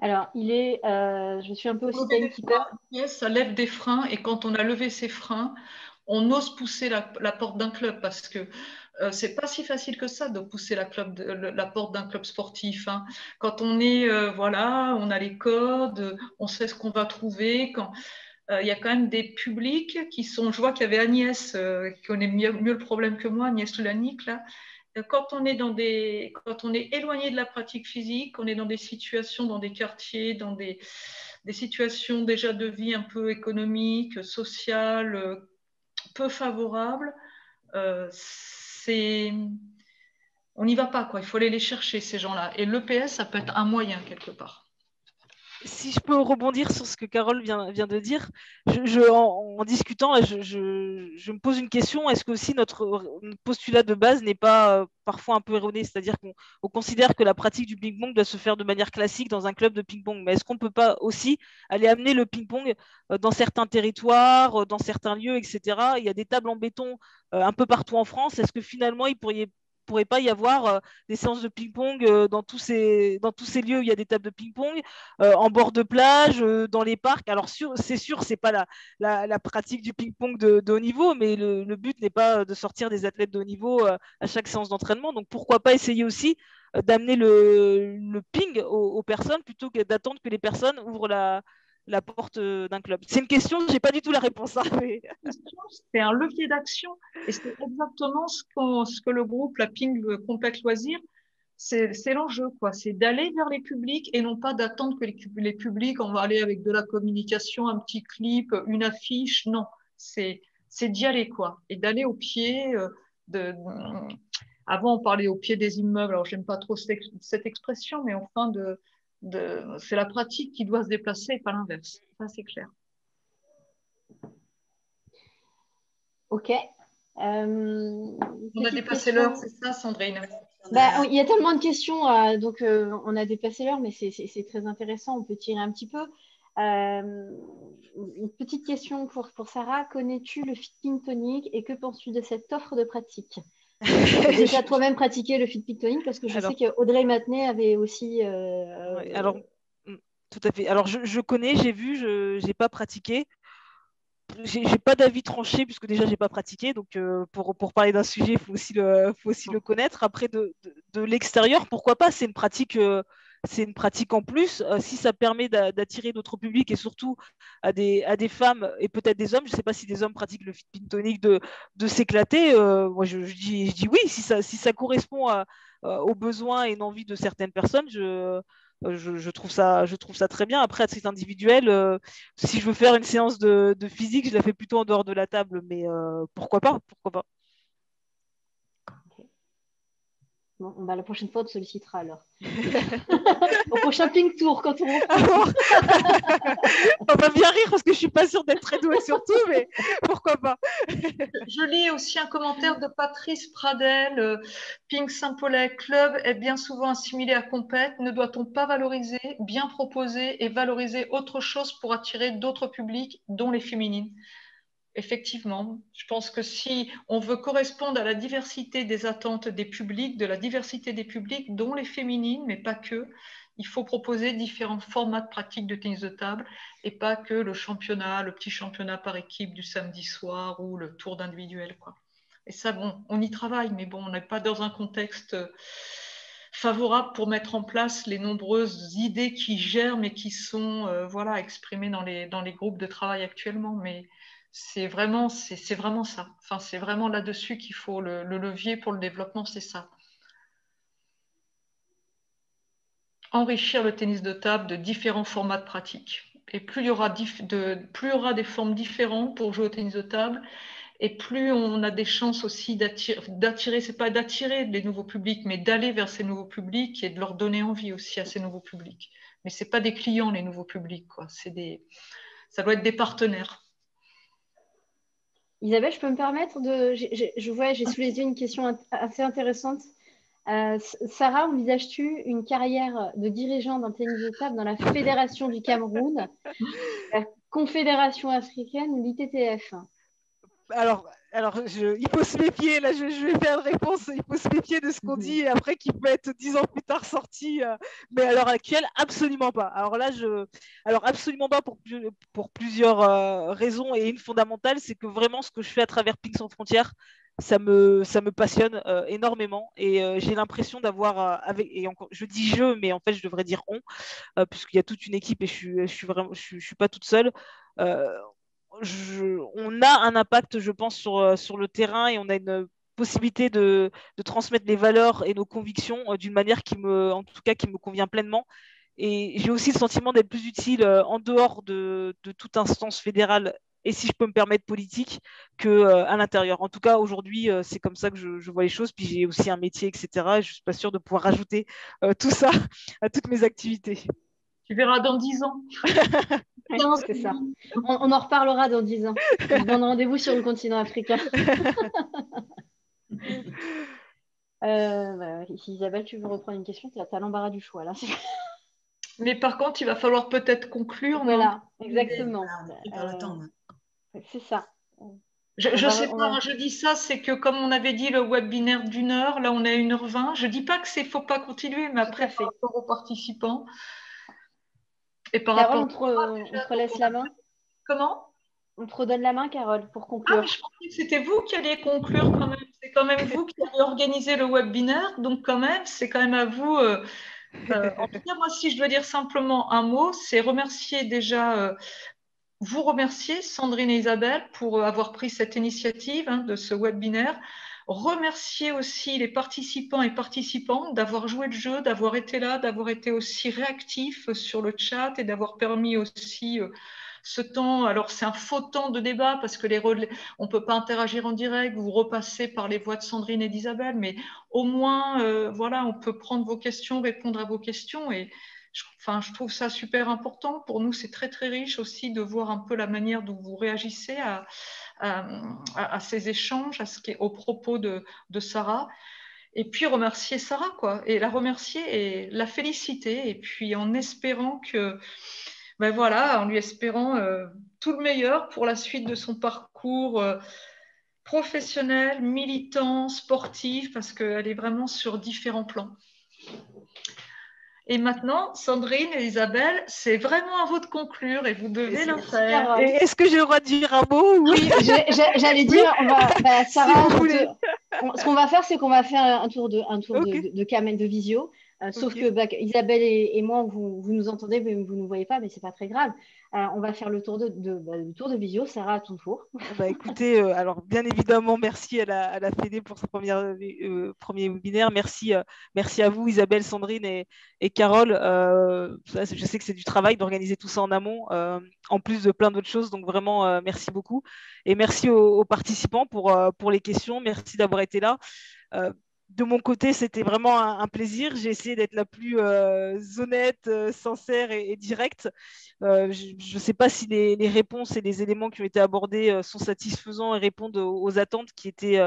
Alors, je suis un peu aussi timekeeper. Ça lève des freins et quand on a levé ces freins, on ose pousser la porte d'un club parce que c'est pas si facile que ça de pousser la porte d'un club sportif. Hein. Quand on est, voilà, on a les codes, on sait ce qu'on va trouver. Il y a quand même des publics qui sont, je vois qu'il y avait Agnès qui connaît mieux le problème que moi, Agnès Toulanic, là. Quand on est éloigné de la pratique physique, on est dans des situations, dans des quartiers, dans des situations déjà de vie un peu économiques, sociales, peu favorables, on n'y va pas, quoi. Il faut aller les chercher, ces gens-là. Et l'EPS, ça peut être un moyen, quelque part. Si je peux rebondir sur ce que Carole vient de dire, en discutant, je me pose une question. Est-ce que aussi notre postulat de base n'est pas parfois un peu erroné? C'est-à-dire qu'on considère que la pratique du ping-pong doit se faire de manière classique dans un club de ping-pong. Mais est-ce qu'on ne peut pas aussi aller amener le ping-pong dans certains territoires, dans certains lieux, etc. Il y a des tables en béton un peu partout en France. Est-ce que finalement, il pourrait pas y avoir des séances de ping-pong dans tous ces lieux où il y a des tables de ping-pong, en bord de plage, dans les parcs. Alors c'est sûr, c'est pas la pratique du ping-pong de haut niveau, mais le but n'est pas de sortir des athlètes de haut niveau à chaque séance d'entraînement. Donc pourquoi pas essayer aussi d'amener le ping aux personnes plutôt que d'attendre que les personnes ouvrent la porte d'un club. C'est une question, je n'ai pas du tout la réponse. Hein, mais... C'est un levier d'action et c'est exactement ce que le groupe, la Ping Complexe Loisirs, c'est l'enjeu, quoi. C'est d'aller vers les publics et non pas d'attendre que les publics, on va aller avec de la communication, un petit clip, une affiche. Non, c'est d'y aller, quoi. Et d'aller au pied avant, on parlait au pied des immeubles. Alors, j'aime pas trop cette expression, mais enfin, c'est la pratique qui doit se déplacer et pas l'inverse. Ça, c'est clair. Ok. On a dépassé l'heure, c'est ça, Sandrine? Il y a tellement de questions, donc on a dépassé l'heure, mais c'est très intéressant, on peut tirer un petit peu. Une petite question pour Sarah, connais-tu le Fit Ping Tonic et que penses-tu de cette offre de pratique? Déjà toi-même pratiqué le Fit Ping Tonic parce que je sais qu'Audrey Matenet avait aussi... alors, tout à fait. Alors, je connais, j'ai vu, je n'ai pas pratiqué. J'ai pas d'avis tranché puisque déjà j'ai pas pratiqué, donc pour parler d'un sujet il faut aussi le connaître. Après de l'extérieur, pourquoi pas, c'est une pratique en plus si ça permet d'attirer d'autres publics et surtout à des femmes et peut-être des hommes. Je sais pas si des hommes pratiquent le fit ping tonic de s'éclater. Moi je dis oui si ça correspond aux besoins et l'envie de certaines personnes. Je trouve ça très bien. Après, à titre individuel, si je veux faire une séance de physique, je la fais plutôt en dehors de la table, mais pourquoi pas. Okay. Bon, la prochaine fois, on te sollicitera alors. Au prochain ping tour, quand on reprend. On va bien rire parce que je suis pas sûre d'être très douée sur tout, mais pourquoi pas. Je lis aussi un commentaire de Patrice Pradel. Ping Saint-Paulais Club est bien souvent assimilé à compète. Ne doit-on pas valoriser, bien proposer et valoriser autre chose pour attirer d'autres publics, dont les féminines? Effectivement, je pense que si on veut correspondre à la diversité des attentes des publics, de la diversité des publics, dont les féminines, mais pas que, il faut proposer différents formats de pratique de tennis de table et pas que le championnat, le petit championnat par équipe du samedi soir ou le tour d'individuel, quoi. Et ça, bon, on y travaille, mais bon, on n'est pas dans un contexte favorable pour mettre en place les nombreuses idées qui germent et qui sont exprimées dans les groupes de travail actuellement. Mais c'est vraiment ça. Enfin, c'est vraiment là-dessus qu'il faut le levier pour le développement, c'est ça. Enrichir le tennis de table de différents formats de pratique. Et plus il y aura des formes différentes pour jouer au tennis de table, et plus on a des chances aussi d'attirer, c'est pas d'attirer les nouveaux publics, mais d'aller vers ces nouveaux publics et de leur donner envie aussi à ces nouveaux publics. Mais c'est pas des clients, les nouveaux publics, quoi. Ça doit être des partenaires. Isabelle, je peux me permettre j'ai sous les yeux une question assez intéressante. Sarah, envisages-tu une carrière de dirigeant d'un tennis de table dans la Fédération du Cameroun, la Confédération africaine ou l'ITTF? Alors il faut se méfier, là je vais faire une réponse, il faut se méfier de ce qu'on dit et après qui peut être 10 ans plus tard sorti, mais à l'heure actuelle, absolument pas. Alors absolument pas pour plusieurs raisons, et une fondamentale, c'est que vraiment ce que je fais à travers Ping Sans Frontières, ça me passionne énormément, et j'ai l'impression d'avoir, je dis je, mais en fait je devrais dire on, puisqu'il y a toute une équipe et je suis pas toute seule. On a un impact, je pense, sur le terrain, et on a une possibilité de transmettre les valeurs et nos convictions d'une manière en tout cas, qui me convient pleinement. Et j'ai aussi le sentiment d'être plus utile en dehors de toute instance fédérale, et si je peux me permettre politique, qu'à l'intérieur. En tout cas, aujourd'hui, c'est comme ça que je vois les choses. Puis j'ai aussi un métier, etc. Et je ne suis pas sûre de pouvoir rajouter tout ça à toutes mes activités. Tu verras dans 10 ans. C'est ça. On en reparlera dans 10 ans. On se donne rendez-vous sur le continent africain. Isabelle, tu veux reprendre une question? Tu as l'embarras du choix là. Mais par contre, il va falloir peut-être conclure. Voilà, exactement. C'est ça. Je sais pas, je dis ça, c'est que comme on avait dit le webinaire d'1 heure, là on est à 1h20. Je dis pas que c'est faut pas continuer, mais après par rapport aux participants. Et par Carole, rapport on te laisse la main. Comment? On te redonne la main, Carole, pour conclure. Ah, mais je pensais que c'était vous qui alliez conclure quand même. C'est quand même vous qui avez organisé le webinaire, donc quand même, c'est quand même à vous. En tout cas, moi, si je dois dire simplement un mot, c'est remercier déjà, vous remercier, Sandrine et Isabelle, pour avoir pris cette initiative de ce webinaire. Remercier aussi les participants et participantes d'avoir joué le jeu, d'avoir été là, d'avoir été aussi réactifs sur le chat et d'avoir permis aussi ce temps. Alors, c'est un faux temps de débat parce que on ne peut pas interagir en direct, vous repassez par les voix de Sandrine et d'Isabelle, mais au moins, voilà, on peut prendre vos questions, répondre à vos questions, et je trouve ça super important. Pour nous, c'est très, très riche aussi de voir un peu la manière dont vous réagissez à ces échanges, aux propos de Sarah. Et puis remercier Sarah, quoi, et la remercier et la féliciter, et puis en espérant que, ben voilà, en lui espérant tout le meilleur pour la suite de son parcours professionnel, militant, sportif, parce qu'elle est vraiment sur différents plans. Et maintenant, Sandrine et Isabelle, c'est vraiment à vous de conclure et vous devez le faire. Est-ce que j'ai le droit de dire un mot? Oui, j'allais dire, Sarah, ce qu'on va faire, c'est qu'on va faire un tour de caméra de visio. Sauf que Isabelle et moi, vous nous entendez, mais vous ne nous voyez pas, mais ce n'est pas très grave. On va faire le tour de tour de visio. Sarah, à ton tour. Écoutez, alors bien évidemment, merci à la Fédé pour ce premier webinaire. Merci à vous, Isabelle, Sandrine et Carole. Je sais que c'est du travail d'organiser tout ça en amont, en plus de plein d'autres choses. Donc vraiment, merci beaucoup. Et merci aux participants pour les questions. Merci d'avoir été là. De mon côté, c'était vraiment un plaisir. J'ai essayé d'être la plus honnête, sincère et directe. Je ne sais pas si les réponses et les éléments qui ont été abordés sont satisfaisants et répondent aux attentes qui étaient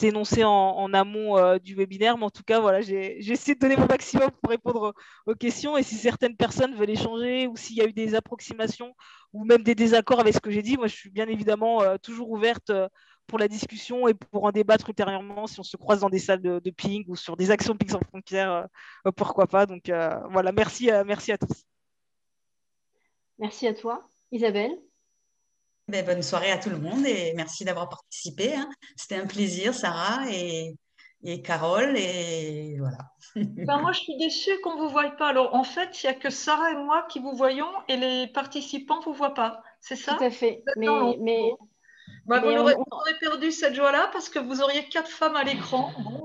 énoncées en amont du webinaire. Mais en tout cas, voilà, j'ai essayé de donner mon maximum pour répondre aux questions. Et si certaines personnes veulent échanger, ou s'il y a eu des approximations ou même des désaccords avec ce que j'ai dit, moi, je suis bien évidemment toujours ouverte pour la discussion et pour en débattre ultérieurement si on se croise dans des salles de ping ou sur des actions de Ping Sans Frontières, pourquoi pas. Donc voilà, merci à tous. Merci à toi. Isabelle? Bonne soirée à tout le monde et merci d'avoir participé. C'était un plaisir, Sarah, et et Carole, et voilà. Ben, moi, je suis déçue qu'on ne vous voie pas. Alors, en fait, il n'y a que Sarah et moi qui vous voyons et les participants ne vous voient pas. C'est ça? Tout à fait. Vous êtes dans l'ombre. Ben, Mais vous aurez perdu cette joie-là parce que vous auriez 4 femmes à l'écran. Bon,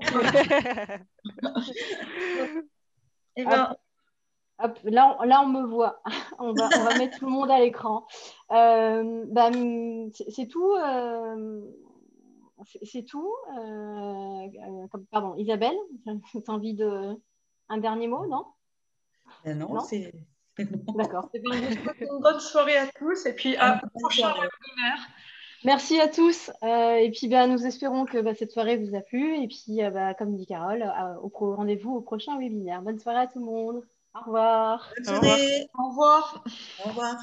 et ben, hop, là, on me voit. On va mettre tout le monde à l'écran. C'est tout. C'est tout. Pardon, Isabelle, tu as envie un dernier mot, non? Non, c'est... D'accord. je vous souhaite une bonne soirée à tous et puis à un prochain webinaire. Merci à tous. Et puis, nous espérons que cette soirée vous a plu. Et puis, comme dit Carole, rendez-vous au prochain webinaire. Bonne soirée à tout le monde. Au revoir. Bonne soirée. Au revoir. Au revoir.